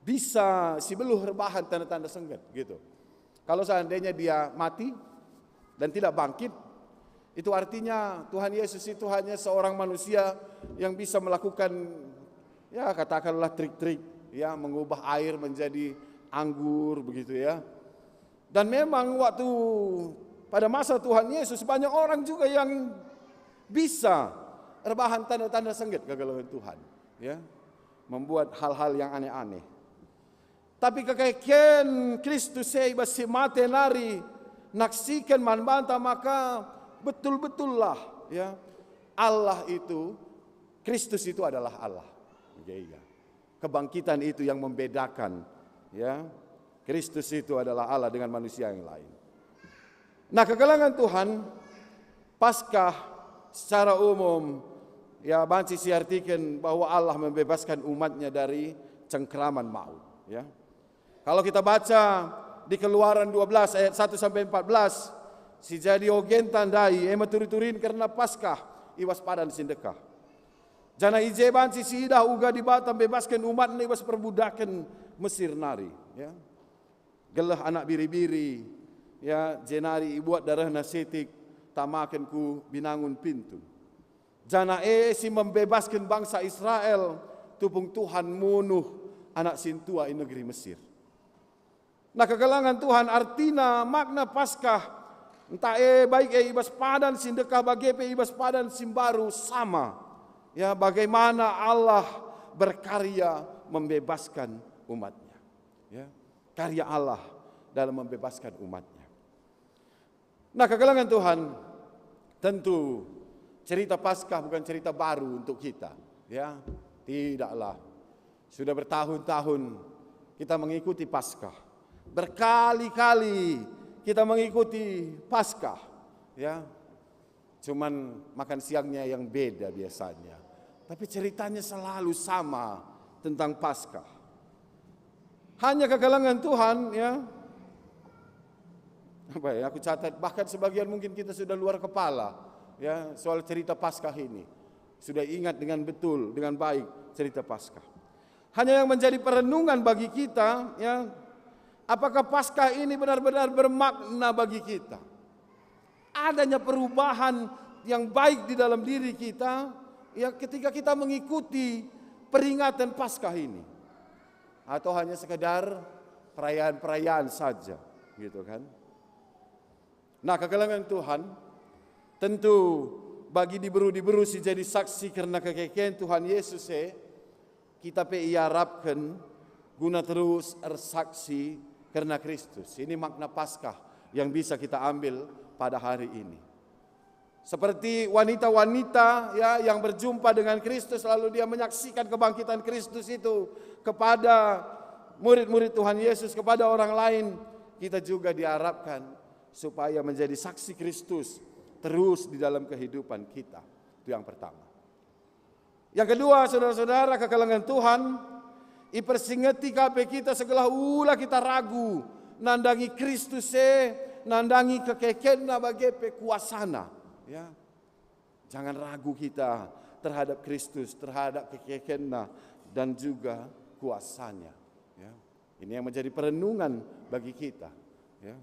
bisa beluh rebahan tanda-tanda senggat, gitu. Kalau seandainya dia mati dan tidak bangkit, itu artinya Tuhan Yesus itu hanya seorang manusia yang bisa melakukan ya katakanlah trik-trik ya mengubah air menjadi anggur begitu ya. Dan memang waktu pada masa Tuhan Yesus banyak orang juga yang bisa rebahan tanda-tanda sengit kegeluhan Tuhan ya. Membuat hal-hal yang aneh-aneh. Tapi kekekian Kristus ibas mate nari naksikan man bantah maka betul-betullah ya Allah itu Kristus itu adalah Allah. Ya. Kebangkitan itu yang membedakan ya. Kristus itu adalah Allah dengan manusia yang lain. Nah, kegelangan Tuhan Paskah secara umum ya banci siartikan bahwa Allah membebaskan umatnya dari cengkraman maut ya. Kalau kita baca di Keluaran 12 ayat 1 sampai 14 si jadi ogen tandai maturi-turin karena Paskah iwas padan sindekah. Jana ije banci si idah uga di Batam bebaskan umatnya iwas perbudakan Mesir nari ya. Gelah anak biri-biri ya jenari ibuat darah nasetik tamakan ku binangun pintu. Jana si membebaskan bangsa Israel tupung Tuhan munuh anak sintua di negeri Mesir. Nah kegelangan Tuhan artina makna Paskah entah baik ibas padan sindekah bagepe ibas padan simbaru sama ya bagaimana Allah berkarya membebaskan umatnya ya karya Allah dalam membebaskan umatnya. Nah kegelangan Tuhan tentu cerita Paskah bukan cerita baru untuk kita ya tidaklah sudah bertahun-tahun kita mengikuti Paskah. Berkali-kali kita mengikuti Paskah ya. Cuman makan siangnya yang beda biasanya. Tapi ceritanya selalu sama tentang Paskah. Hanya kegelangan Tuhan ya. Apa ya aku catat bahkan sebagian mungkin kita sudah luar kepala ya soal cerita Paskah ini. Sudah ingat dengan betul dengan baik cerita Paskah. Hanya yang menjadi perenungan bagi kita ya Apakah Paskah ini benar-benar bermakna bagi kita? Adanya perubahan yang baik di dalam diri kita ya ketika kita mengikuti peringatan Paskah ini. Atau hanya sekedar perayaan-perayaan saja, gitu kan? Nah, kekalahan Tuhan tentu bagi diberu-diberu si jadi saksi karena kekekian Tuhan Yesus kita harapkan guna terus bersaksi karena Kristus. Ini makna Paskah yang bisa kita ambil pada hari ini. Seperti wanita-wanita ya yang berjumpa dengan Kristus lalu dia menyaksikan kebangkitan Kristus itu kepada murid-murid Tuhan Yesus, kepada orang lain, kita juga diharapkan supaya menjadi saksi Kristus terus di dalam kehidupan kita. Itu yang pertama. Yang kedua, saudara-saudara kekalangan Tuhan, ipersingeti kape kita segala ulah kita ragu nandangi Kristus nandangi kekekenna bagi kuasana. Ya, jangan ragu kita terhadap Kristus, terhadap kekekenna dan juga kuasanya. Ya, ini yang menjadi perenungan bagi kita. Ya,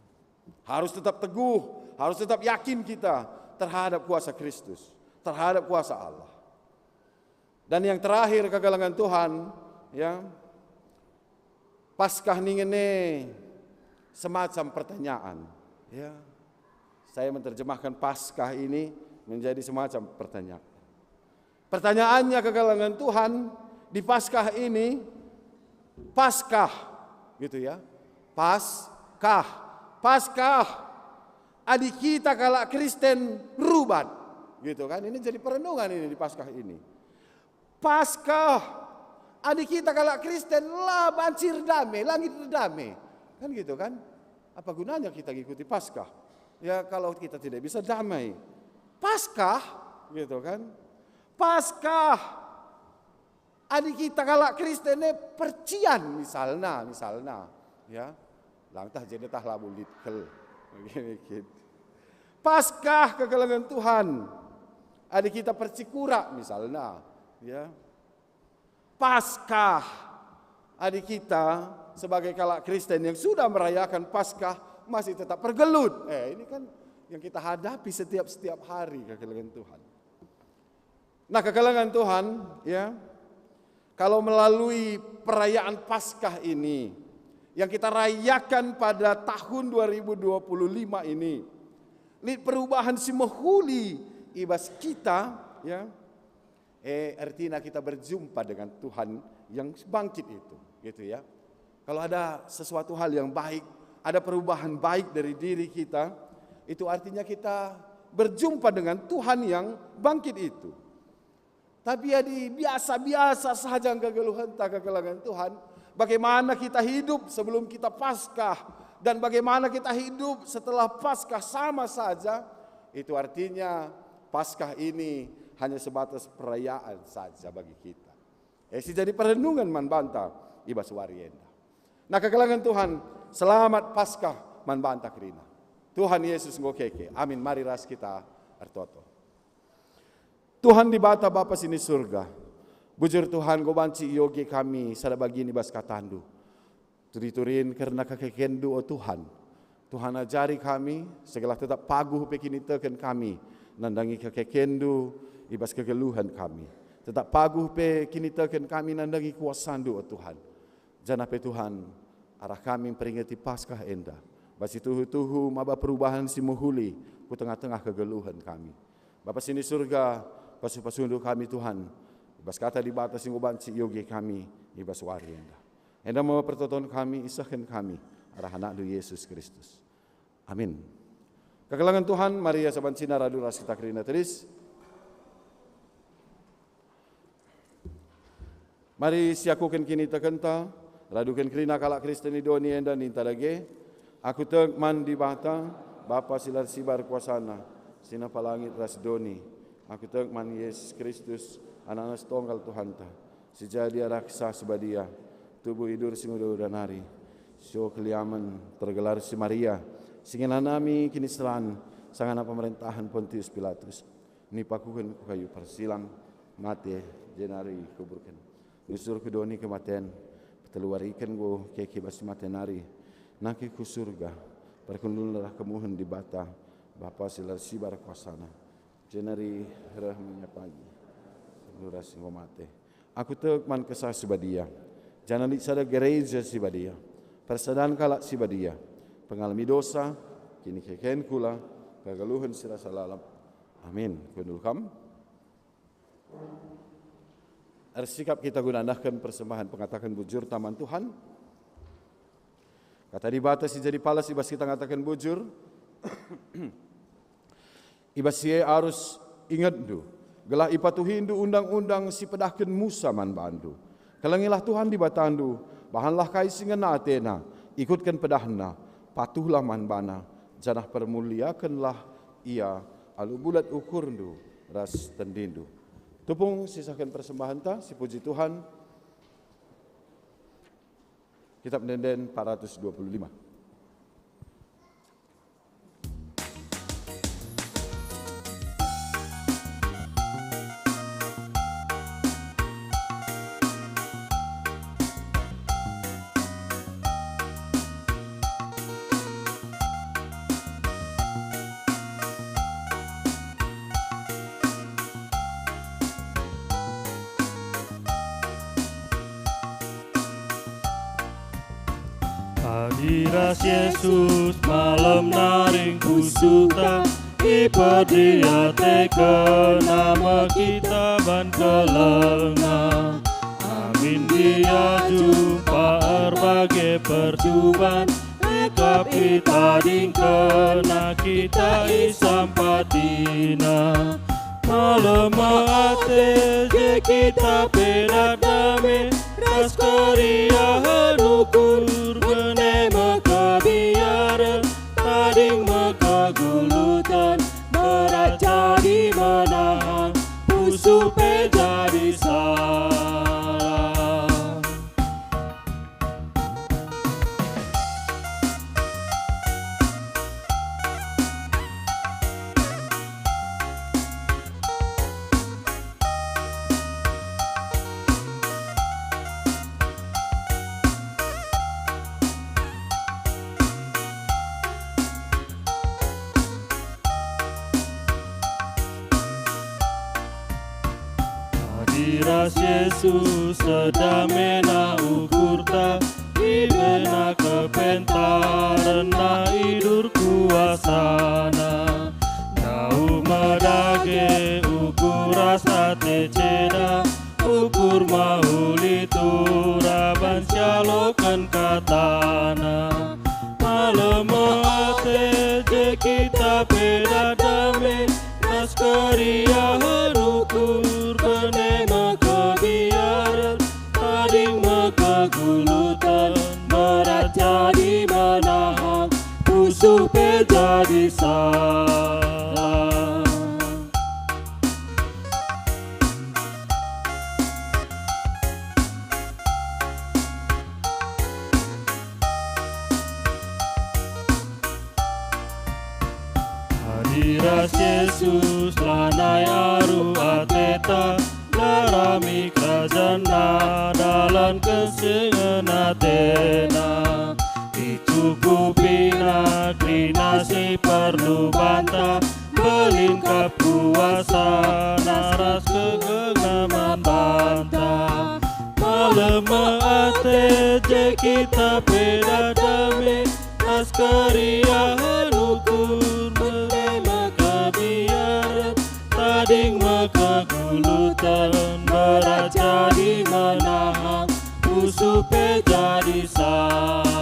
harus tetap teguh, harus tetap yakin kita terhadap kuasa Kristus, terhadap kuasa Allah. Dan yang terakhir kekalangan Tuhan, ya, Paskah ningene semacam pertanyaan. Ya, saya menerjemahkan Paskah ini menjadi semacam pertanyaan. Pertanyaannya kekalangan Tuhan di Paskah ini, Paskah, gitu ya, Paskah, adik kita kalau Kristen rubat, gitu kan? Ini jadi perenungan ini di Paskah ini. Paskah, adik kita kalau Kristen lah banjir damai, langit damai, kan gitu kan? Apa gunanya kita ikuti Paskah? Ya kalau kita tidak bisa damai. Paskah, gitu kan? Paskah, adik kita kalau Kristennya percian misalnya, ya, langtah jadi tah labu litkel, gitu. Paskah kekalangan Tuhan, adik kita percikura misalnya, ya. Paskah, adik kita sebagai kalau Kristen yang sudah merayakan Paskah masih tetap pergelut. Ini kan yang kita hadapi setiap hari kekalangan Tuhan. Nah, kekalangan Tuhan, ya, kalau melalui perayaan Paskah ini yang kita rayakan pada tahun 2025 ini, perubahan si mehuli ibas kita, ya, artinya kita berjumpa dengan Tuhan yang bangkit itu, gitu ya. Kalau ada sesuatu hal yang baik, ada perubahan baik dari diri kita, itu artinya kita berjumpa dengan Tuhan yang bangkit itu. Tapi ya di biasa-biasa saja kegeluhan kekalangan Tuhan, bagaimana kita hidup sebelum kita Paskah dan bagaimana kita hidup setelah Paskah sama saja, itu artinya Paskah ini hanya sebatas perayaan saja bagi kita. Jadi perenungan manbanta ibas warienda. Nah, kekalangan Tuhan, selamat Paskah manbanta kerina. Tuhan Yesus ngokeke. Amin. Mari ras kita artoto. Tuhan di bata Bapa sini surga. Bujur Tuhan gobanci yogi kami sada bagini bas katandu. Turiturin karena kekekendu oh Tuhan. Tuhan ajari kami segala tetap paguh pekini teken kami. Nandangi kekekendu ibas kegeluhan kami. Tetap paguh pekini teken kami nandangi kuasandu oh Tuhan. Janape Tuhan arah kami peringati Paskah enda. Basi tuhu-tuhu maba perubahan si muhuli ku tengah-tengah kegeluhan kami. Bapa sini surga, pasu-pasundu kami Tuhan. Ibas kata di batas yang ubanci yogi kami, ibas wari enda. Enda mau pertonton kami, isahkan kami, arah anak Yesus Kristus. Amin. Kekalangan Tuhan, Maria sabancina radu ras kita kerina teris. Mari siakukan kini tekenta, radukan kerina kalak Kristen idoni enda ninta lagi. Aku tegman di bata, Bapa silar sibar kuasana, sina palangit ras doni. Aku tegman Yesus Kristus, anak-anak tonggal Tuhan ta. Sejadi raksa sebadia, tubuh hidur singudo danari. Sio keliaman tergelar si Maria, singina nami kini selan, sangana pemerintahan Pontius Pilatus. Nipakukan ku kayu persilang, mati jenari kuburkan. Nusur kedoni kematian, peteluar ikan go keki bas matenari. naki ku surga, perkundulah kemuhen di bata, Bapa silar sibar kuasana, jenari rahminya pagi, duras ngomate. Aku tekman kesah sibadia, jangan sada gereja sibadia, persadan kalak sibadia, pengalami dosa, kini keken kula, kagaluhan sirasa lalap. Amin. Kundul kam. Sikap kita gunakan persembahan pengatakan bujur taman Tuhan. Kata dibatasi jadi palas ibas kita ngatakan bujur. Ibas ye harus ingat du. Gelah ipatuhindu undang-undang si pedahkan Musa man bandu. Kalangilah Tuhan di batandu. Bahanlah kaisingan na Atena. Ikutkan pedahna. Patuhlah man bana. Janah permuliakanlah ia. Alu bulat ukurdu. Ras tendindu. Tupung sisakan persembahan ta. Si puji Tuhan. Kitab Denden 425. Hadiras Yesus malam naring kusuta, iperdiateken nama kita ban kelenga. Amin dia jumpa berbagai percubaan, ekap kita dingkena kita isampatina. Malam ate je kita peda dame, ras korea hanukur bene makabiaran, tading makagulutan, berat jadi menahan, pusupe jadi salah. Hadiras Yesus sedamena ukurta, ibena kepentaran na idur kuasana. Nau madage ukur rasa teceda, ukur mahulitura bancalokan katana. Malam ate je kita peda dame, nas keriahan ukur bene makabiaran, tading makagulutan, berat jadi menahan, pusupe jadi salah. Hadiras Yesus lanai aru ateta, larami kerajaan dalam kesengan Atena. Dicukupi negeri nasi perlu bantah, melingkap kuasa naras kegengaman bantah. Malam ate je kita peda dame, askariahan ukur bene makabiaran, tading makagulutan, berat jadi menahan, pusupe jadi salah.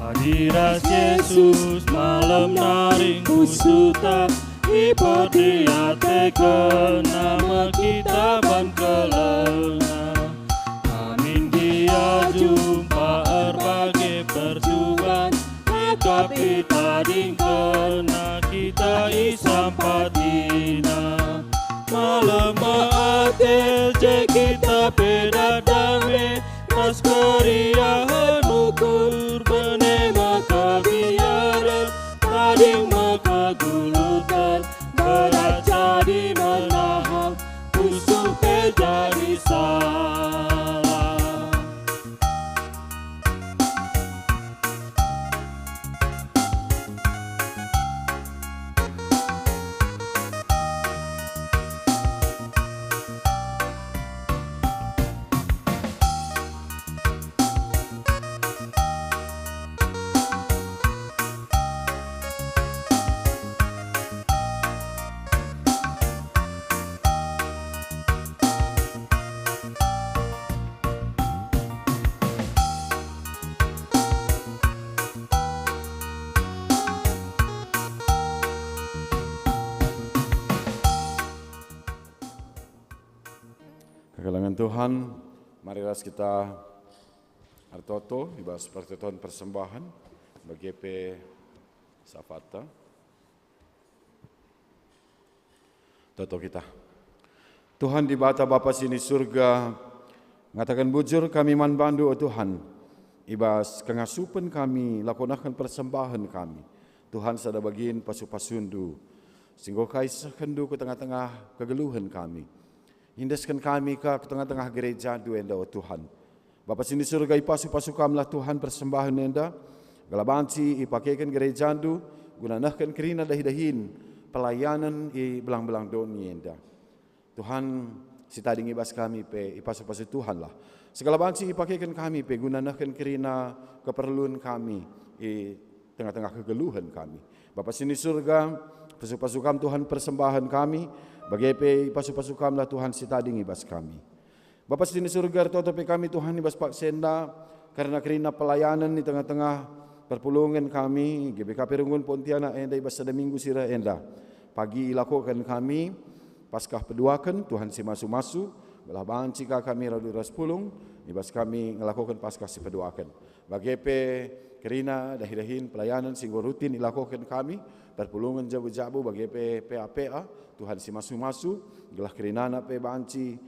Hadiras Yesus malam naring kusuta, iperdiateken nama kita ban kelenga. Amin dia jumpa berbagai percubaan, ekap kita dingkena. maate je kita peda dame tas korea nukur bene maka biara tadi maka gulutan berat jadi menahan usul jadi salah. Kegelangan Tuhan, marilah kita artoto ibas pertoton persembahan bagi GP Safata. Toto kita. Tuhan di bata Bapa sini surga, ngatakan bujur kami man bandu o Tuhan, ibas kengasupan kami, lakonakan persembahan kami. Tuhan sada bagiin pasu-pasundu, singgo kaisah kendu ke tengah-tengah kegeluhan kami. Hindaskan kami ke tengah-tengah gereja du enda o Tuhan. Bapa sini surga ipasu-pasu kamlah Tuhan persembahan enda. Galabanci ipakaikan gereja du gunanahkan kerina dahi-dahin pelayanan i belang-belang doni enda. Tuhan sitading ibas kami pe ipasu-pasu Tuhan lah. Segala banci ipakaikan kami pe gunanahkan kerina keperluan kami i tengah-tengah kegeluhan kami. Bapa sini surga pasu-pasu kam Tuhan persembahan kami. Bagi pasu-pasukamlah Tuhan sitading ibas kami. Bapa sini surga totopi kami Tuhan ibas Pak Senda karena kerina pelayanan di tengah-tengah perpulungan kami GBK Perungun Pontianak enda ibas sada minggu sira enda. Pagi ilakokan kami paskah peduakan Tuhan si masu-masu belah bancika kami radu ras pulung ibas kami ngelakokan paskah si peduakan. Bagi kerina dahi-dahin pelayanan singgo rutin ilakokan kami perpulungan jabu-jabu bagi PAPA Tuhan si masu-masu gelah kerinana pe banci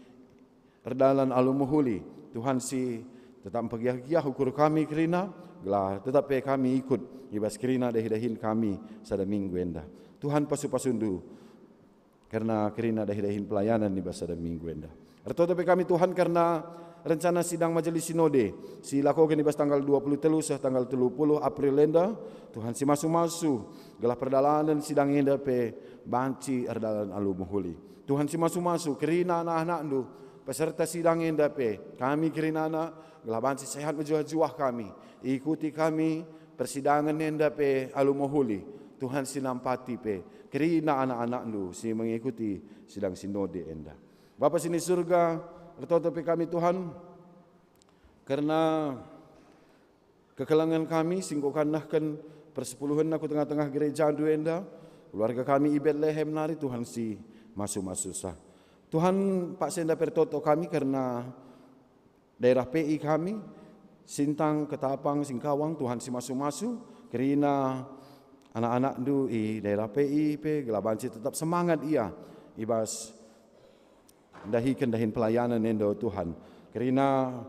perdalan alumuhuli Tuhan si tetap pegiah-giah ukur kami kerina gelah tetap pe kami ikut ibas kerina dahi-dahin kami sada minggu enda Tuhan pasu-pasundu karena kerina dahi-dahin pelayanan ibas sada minggu enda arto pe kami Tuhan karena rencana sidang majelis sinode si lakokan ibas tanggal 23 sah tanggal 30 April enda Tuhan si masu-masu gelah perdalanan sidang enda pe banci ardalan alumuhuli Tuhan si masu-masu kerina anak-anak ndu peserta sidang enda pe kami kerina anak gelah banci sehat berjuah-juah kami ikuti kami persidangan enda pe alumuhuli Tuhan si nampati pe kerina anak-anak ndu si mengikuti sidang sinode enda Bapa sini surga bertoto pe kami Tuhan karena kekelangan kami singgokanahkan persepuluhan aku tengah-tengah gereja duenda keluarga kami i Bethlehem nari Tuhan si masu-masu sah Tuhan Pak Senda pertoto kami karena daerah PI kami Sintang Ketapang Singkawang Tuhan si masu-masu kerina anak-anak du i daerah PI pe gelabanci tetap semangat ia ibas dahin pelayanan endo Tuhan. Kerana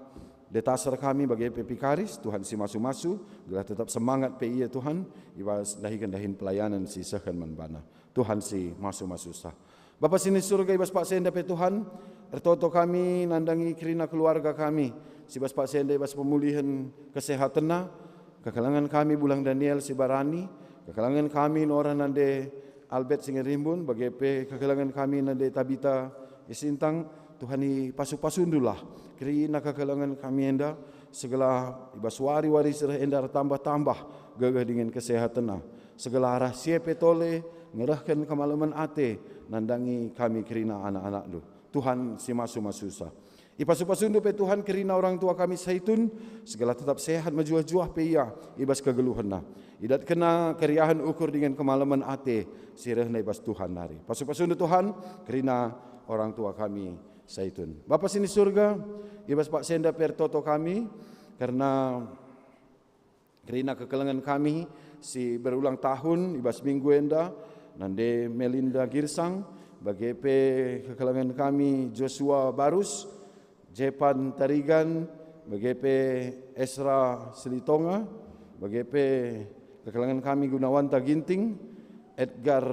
detasar kami bagi Pikaris, Tuhan si masu-masu, gelah tetap semangat PI ya Tuhan, ibas dahin pelayanan si sehan manbana. Tuhan si masu-masu sah. Bapa sini surga ibas Pak Senda pe Tuhan, ertoto kami nandangi kerana keluarga kami, si ibas Pak Senda ibas pemulihan kesehatan kekalangan kami Bulang Daniel si Barani, kekalangan kami orang nande Albert Singerimbun, bagi kekalangan kami nande Tabita Isintang Tuhan i pasu-pasundulah kerana kekalangan kami enda segala ibas wari-wari serah enda tambah-tambah gagah dengan kesehatan segala rahasia petole ngerahkan kemalaman ate nandangi kami kerana anak-anak lu Tuhan si masu-masu sah ipasu-pasundu pe Tuhan kerana orang tua kami Zaitun segala tetap sehat majuah-juah pe ia ibas kegeluhan idat kena keriahan ukur dengan kemalaman ate sirah na ibas Tuhan nari pasu-pasundu Tuhan kerana orang tua kami Zaitun. Bapa sini surga, ibas Pak Senda pertoto kami karena kekelangan kami si berulang tahun ibas minggu enda nande Melinda Girsang BGP kekelangan kami Joshua Barus, Jepan Tarigan, BGP Esra Selitonga, BGP kekelangan kami Gunawanta Ginting, Edgar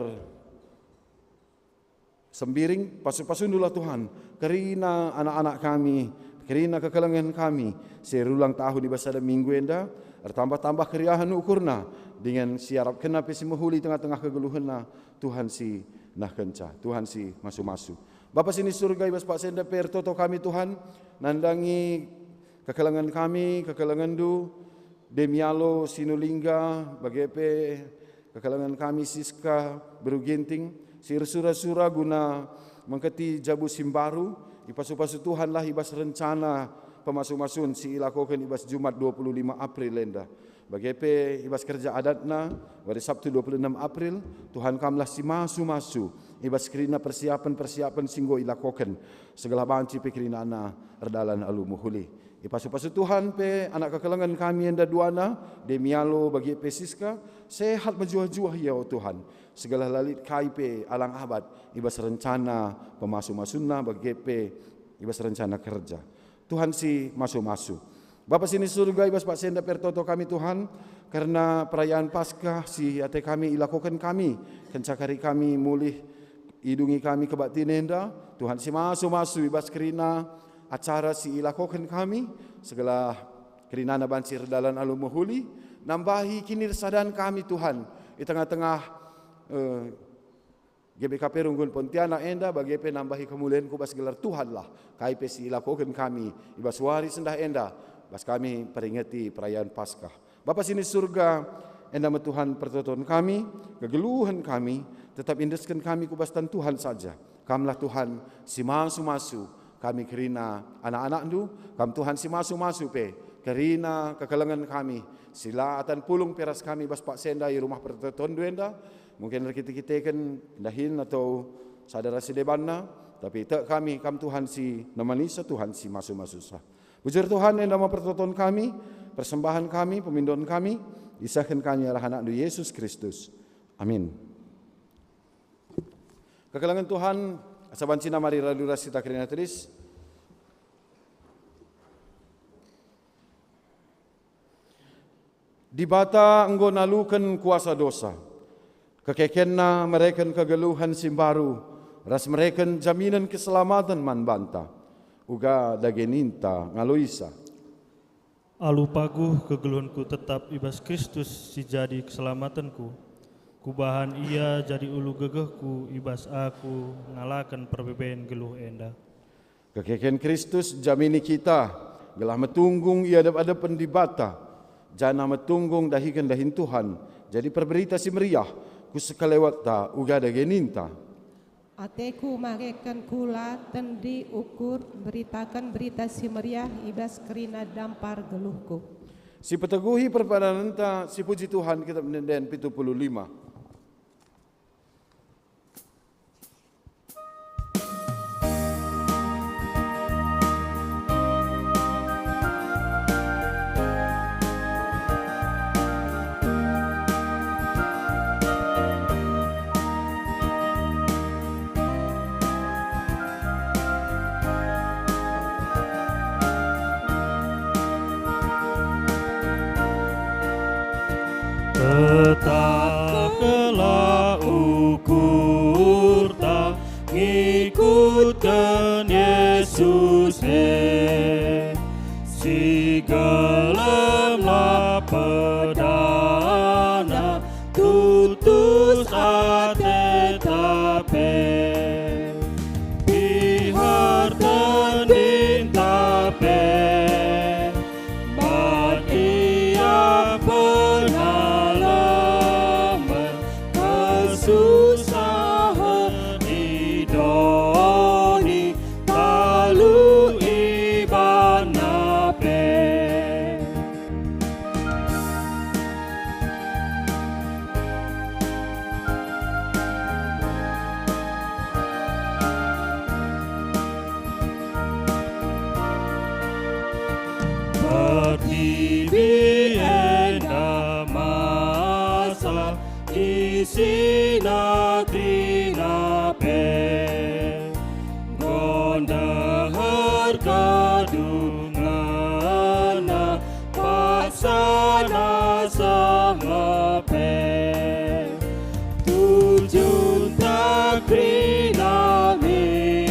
Sembiring, pasu-pasundulah Tuhan, kerina anak-anak kami, kerina kekelangan kami, serulang tahun di basada minggu enda, bertambah-tambah keriahan ukurna, dengan siarap kena pesi mahuli tengah-tengah kegeluhanna, Tuhan si nah kenca, Tuhan si masu-masu. Bapa sini surga, ibas Pak Senda per toto kami Tuhan, nandangi kekelangan kami, kekelangan du, Demialo Sinulingga, BGP kekelangan kami Siska Beruginting, sura-sura guna mengketi jabu simbaru, ipasu-pasu Tuhan lah ibas rencana pemasu-masun si ilakokan ibas Jumat 25 April lenda. BGP ibas kerja adatna, pada Sabtu 26 April, Tuhan kamlah si masu-masu, ibas kerina persiapan-persiapan singgo ilakokan, segala banci pekirinana erdalan alu muhuli. Ipasu-pasu Tuhan pe anak kekelangan kami enda duana, Demialo bagi pe Siska, sehat menjuah-juah ya Tuhan. Segala lalit kai pe alang abad, ibas rencana pemasu-masunna bagi pe ibas rencana kerja. Tuhan si masu-masu. Bapa sini surga ibas Pak Senda pertoto kami Tuhan, karena perayaan Paskah si ate kami ilakokan kami, kencakari kami mulih idungi kami kebatin enda, Tuhan si masu-masu ibas kerina acara si ilakokan kami, segala kerinana bancir dalam alu muhuli, nambahi kini resadan kami Tuhan, di tengah-tengah GBKP Runggun Pontianak enda, bagi pe nambahi kemuliaan kubas gelar Tuhan lah, KIP si ilakokan kami, ibas wari sendah enda, bas kami peringati perayaan Paskah. Bapa sini surga, enda Tuhan pertonton kami, kegeluhan kami, tetap indeskan kami kubastan Tuhan saja. Kamlah Tuhan si masu-masu, kami kerina anak-anak du, kam Tuhan si masu-masu pe, kerina kekelangan kami, silaatan pulung peras kami bas Pak Senda di rumah pertonton duenda, mungkin kita kan dahin atau sadara si debanna, tapi tak kami, kam Tuhan si namanisa, Tuhan si masu-masu sah. Bujur Tuhan yang nama pertonton kami, persembahan kami, pemindon kami, disahkan kami arah anak Yesus Kristus. Amin. Kekelangan Tuhan, asaban Cina mari radura sita kerina tulis. Di bata enggo nalukan kuasa dosa, kekekenna mereka kegeluhan simbaru, ras mereka jaminan keselamatan man banta, uga dageninta ngaloisa. Alu paguh kegeluhanku tetap ibas Kristus si jadi keselamatanku. Kubahan ia jadi ulu gegehku, ibas aku ngalakan perbeben geluh enda. Kekeken Kristus jamini kita, gelah metunggung ia adap-adapan di bata, jana metunggung dahikan dahin Tuhan, jadi perberita si meriah, ku sekalewat ta uga dageninta. Ateku marekan kula tendi ukur beritakan berita si meriah ibas kerina dampar geluhku. Si peteguhi perpadananta si puji Tuhan kitab Nenden 75. Tetaplah ukur tak ngikutkan Yesus si gelemlah pedana tutus ate tape bihar tenin tape bat ia pengalaman kesusahan idoni lalu iban nape. Bertibi enda masa isi natri nape dahar kadungana paksana sangape tujuh takri nami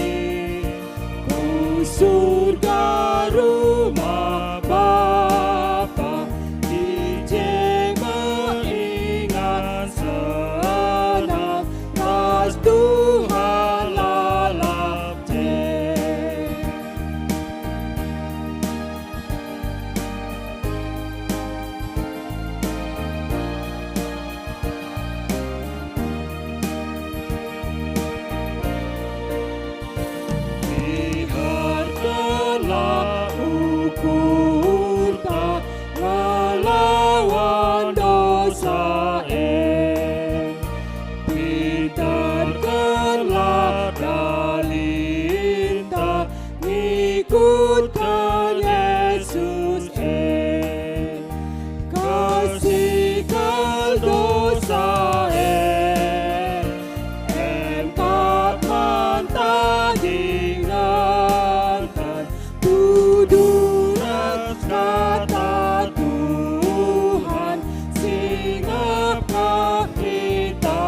ku surga rumah Bapa ijeng mengingat sana tas Tuhan lalap biarkanlah ukur tak melawan dosa biarkanlah dalita ngikutkan Yesus kasihkan dosa empat mantap diingatkan tuduran kata Tuhan singapkah kita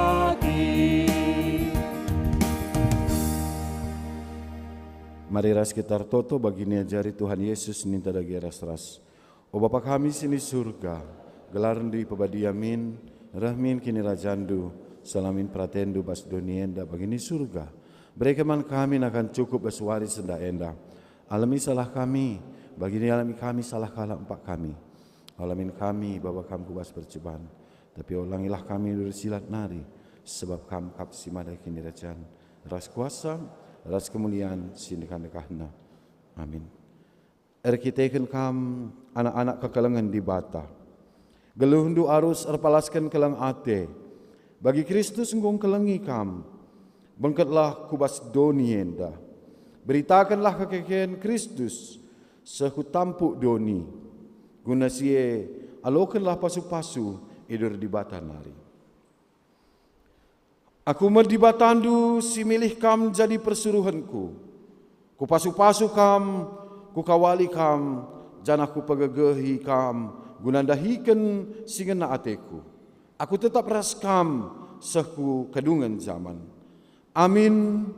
Mari ras kita toto bagini ajari Tuhan Yesus ninta dagi ras-ras. O Bapa kami sini surga, gelaran di pabadiamin, rahmin kini rajandu, salamin pratendu bas donienda bagini surga. Berekeman kami akan cukup baswari senda enda. Alami salah kami, bagini alami kami salah kalah empat kami. Alamin kami bawa kami kubas percobaan. Tapi ulangilah kami dari silat nari, sebab kami kapsi madai kini rajan. Ras kuasa, ras kemuliaan sindikan dekahna. Amin. Erkiteken kam anak-anak kekalangan di bata. Geluhundu arus erpalaskan kelang ate. Bagi Kristus nggung kelengi kam. Bengkatlah kubas doni enda. Beritakanlah kekekian Kristus sehu tampuk doni. Guna sie alokanlah pasu-pasu idur di bata nari. Aku merdibatandu si milih kam jadi persuruhanku. Ku pasu-pasu kam, ku kawali kam, janah ku pegegehi kam, gunandahiken singena ateku. Aku tetap ras kam seku kedungan zaman. Amin.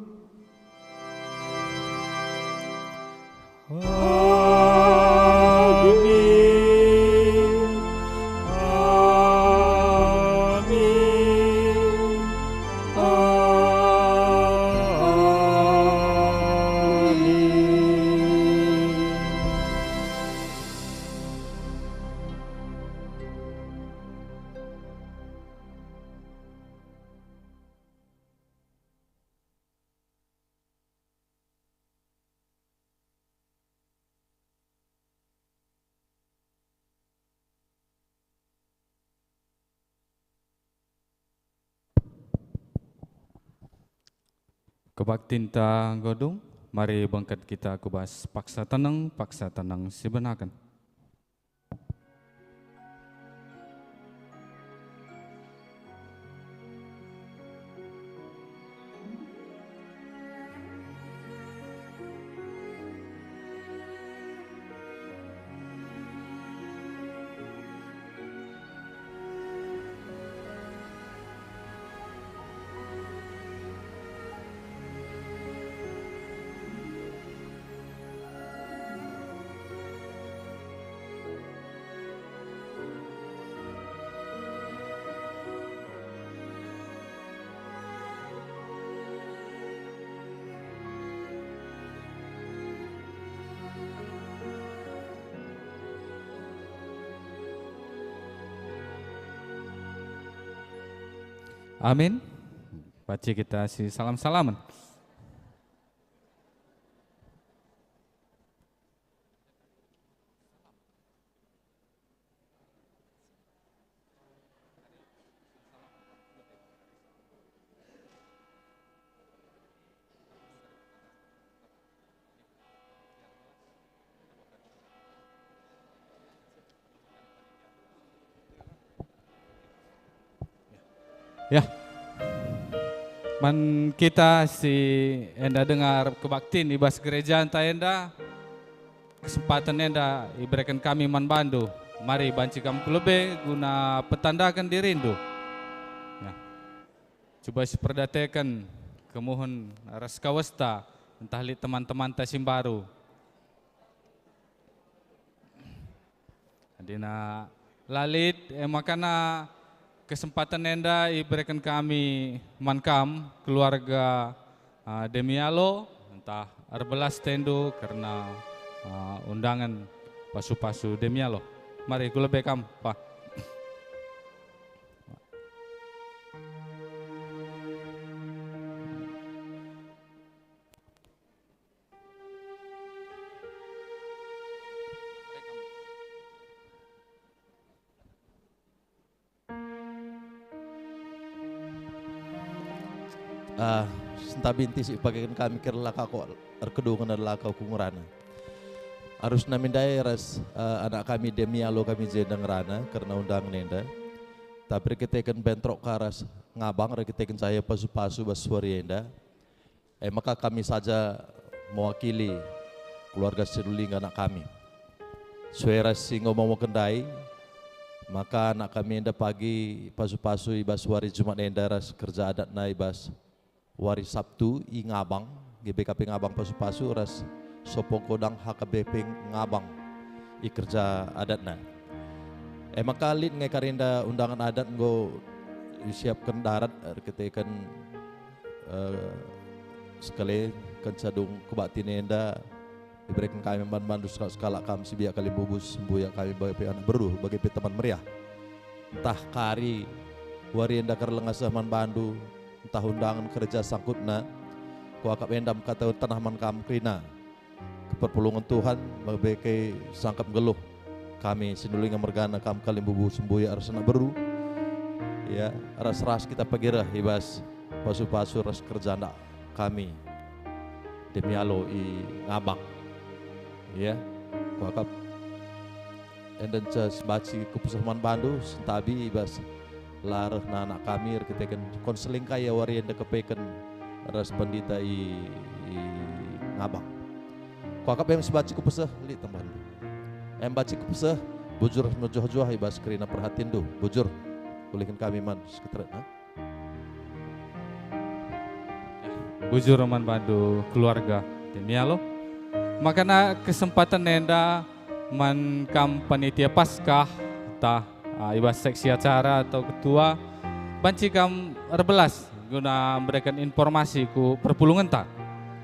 Kebaktinta godung, mari bangkat kita kubas paksa tenang si benakan. Amin. Baca kita si salam-salaman. Ya, Man kita si enda dengar kebaktin ibas gereja anta enda, kesempatan enda iberikan kami man bandu. Mari banci kamu kulebe guna petandakan dirindu. Ya. Coba seperdatekan kemohon ras kawasta entah li teman-teman tasim baru. Adina lalit makana kesempatan enda iberikan kami mankam keluarga Demialo entah arbelas tendo karena undangan pasu-pasu Demialo. Mari kula bekam Pak. Senta binti si pagaikan kami kerla kako erkedungan adalah kau kungurana. Harus namin ras anak kami Demialo kami jendang rana karena undang nenda. Tapi kita kan bentrok karas ngabang kita kan saya pasu-pasu basuari enda. Maka kami saja mewakili keluarga seruling anak kami. Suara singo mau kendai, maka anak kami enda pagi pasu-pasu ibas wari Jumat enda ras kerja adat na ibas wari Sabtu i ngabang, GBKP ngabang pasu-pasu ras sopong kodang HKBP ngabang i kerja adatna. Maka lid ngai karinda undangan adat ngo siapkan darat ketekan sekali kencadung kebatin enda diberikan kami bantu skala kami sibiak kali bubus buya kami bagi anak beruh bagi teman meriah. Entah kari wari enda kerlengasah man bandu entah undangan kerja sangkutna kuakap endam kata tanah man kam krina keperpulungan Tuhan membeki sangkap geluh kami sindulinga mergana kam kali bubu sembuya arsana beru ya ras kita pagirah ibas pasu-pasu ras kerja ndak kami Demialo i ngabang ya kuakap enden cas baci kepusahan bandu sentabi ibas larah na anak kami kita kan konseling kaya wari enda kepeken ras pandita i ngabang kuakap yang sebaci kupesah li teman em baci kupesah bujur nojoh-joh ibas kerina perhatiin do bujur kulikan kami man sekretariat Bujur man bandu keluarga Demialo. Makana kesempatan nenda man kam panitia Paskah tah ibas seksi acara atau ketua banci kam erbelas guna memberikan informasi ku perpulungan ta.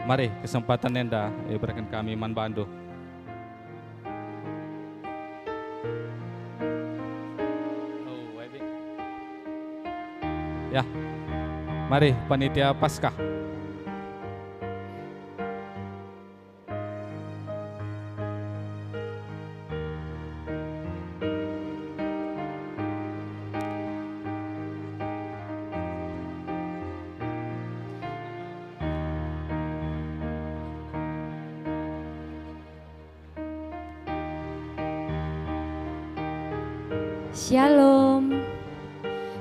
Mari kesempatan nenda berikan kami man bandu. Ya, mari panitia Paskah. Shalom.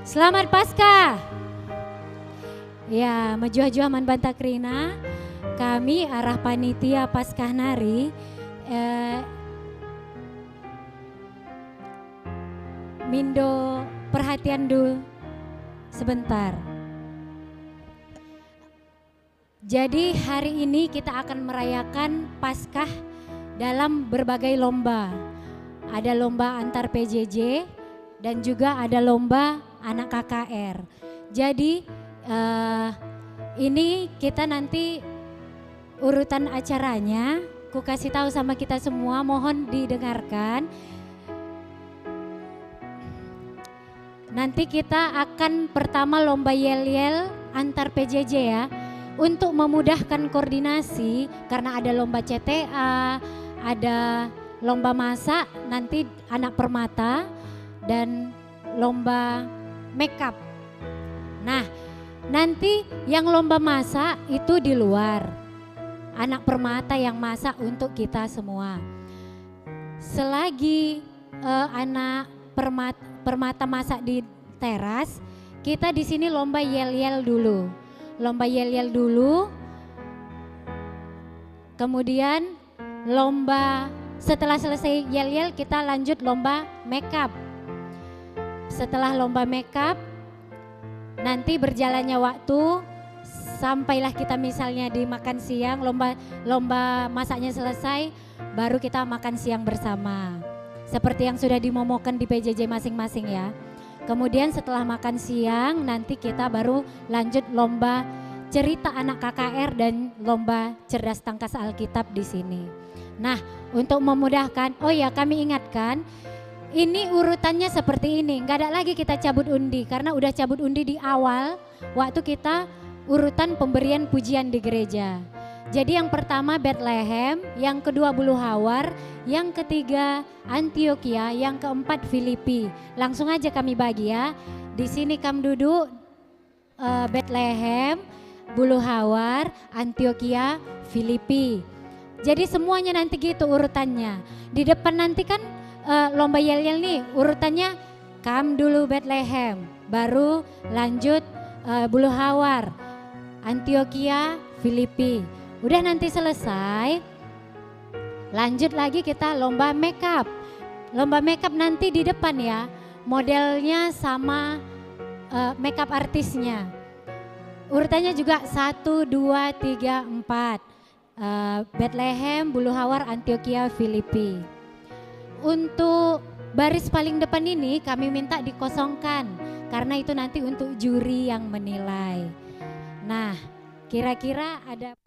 Selamat Paskah. Ya, majuah-juah man Bantakrina. Kami arah panitia Paskah Nari mindo perhatian dulu sebentar. Jadi hari ini kita akan merayakan Paskah dalam berbagai lomba. Ada lomba antar PJJ dan juga ada lomba anak KKR. Jadi ini kita nanti urutan acaranya, ku kasih tahu sama kita semua, mohon didengarkan. Nanti kita akan pertama lomba yel-yel antar PJJ ya, untuk memudahkan koordinasi karena ada lomba CTA, ada lomba masak, nanti anak permata, dan lomba makeup. Nah, nanti yang lomba masak itu di luar. Anak permata yang masak untuk kita semua. Selagi anak permata masak di teras, kita di sini lomba yel-yel dulu. lomba yel-yel dulu. Kemudian setelah selesai yel-yel kita lanjut lomba makeup. Setelah lomba makeup, nanti berjalannya waktu sampailah kita misalnya di makan siang, lomba masaknya selesai, baru kita makan siang bersama. Seperti yang sudah dimomokan di PJJ masing-masing ya. Kemudian setelah makan siang nanti kita baru lanjut lomba cerita anak KKR dan lomba cerdas tangkas Alkitab di sini. Nah, untuk memudahkan, oh ya kami ingatkan, ini urutannya seperti ini, nggak ada lagi kita cabut undi karena udah cabut undi di awal waktu kita urutan pemberian pujian di gereja. Jadi yang pertama Bethlehem, yang kedua Bulu Hawar, yang ketiga Antioquia, yang keempat Filipi. Langsung aja kami bagi ya. Di sini kamu duduk Bethlehem, Bulu Hawar, Antioquia, Filipi. Jadi semuanya nanti gitu urutannya. Di depan nanti kan lomba yel-yel nih urutannya kamu dulu Bethlehem, baru lanjut Bulu Hawar, Antioquia, Filipi. Udah nanti selesai, lanjut lagi kita lomba makeup. Lomba makeup nanti di depan ya, modelnya sama makeup artisnya. Urutannya juga 1, 2, 3, 4. Bethlehem, Bulu Hawar, Antioquia, Filipi. Untuk baris paling depan ini kami minta dikosongkan karena itu nanti untuk juri yang menilai. Nah, kira-kira ada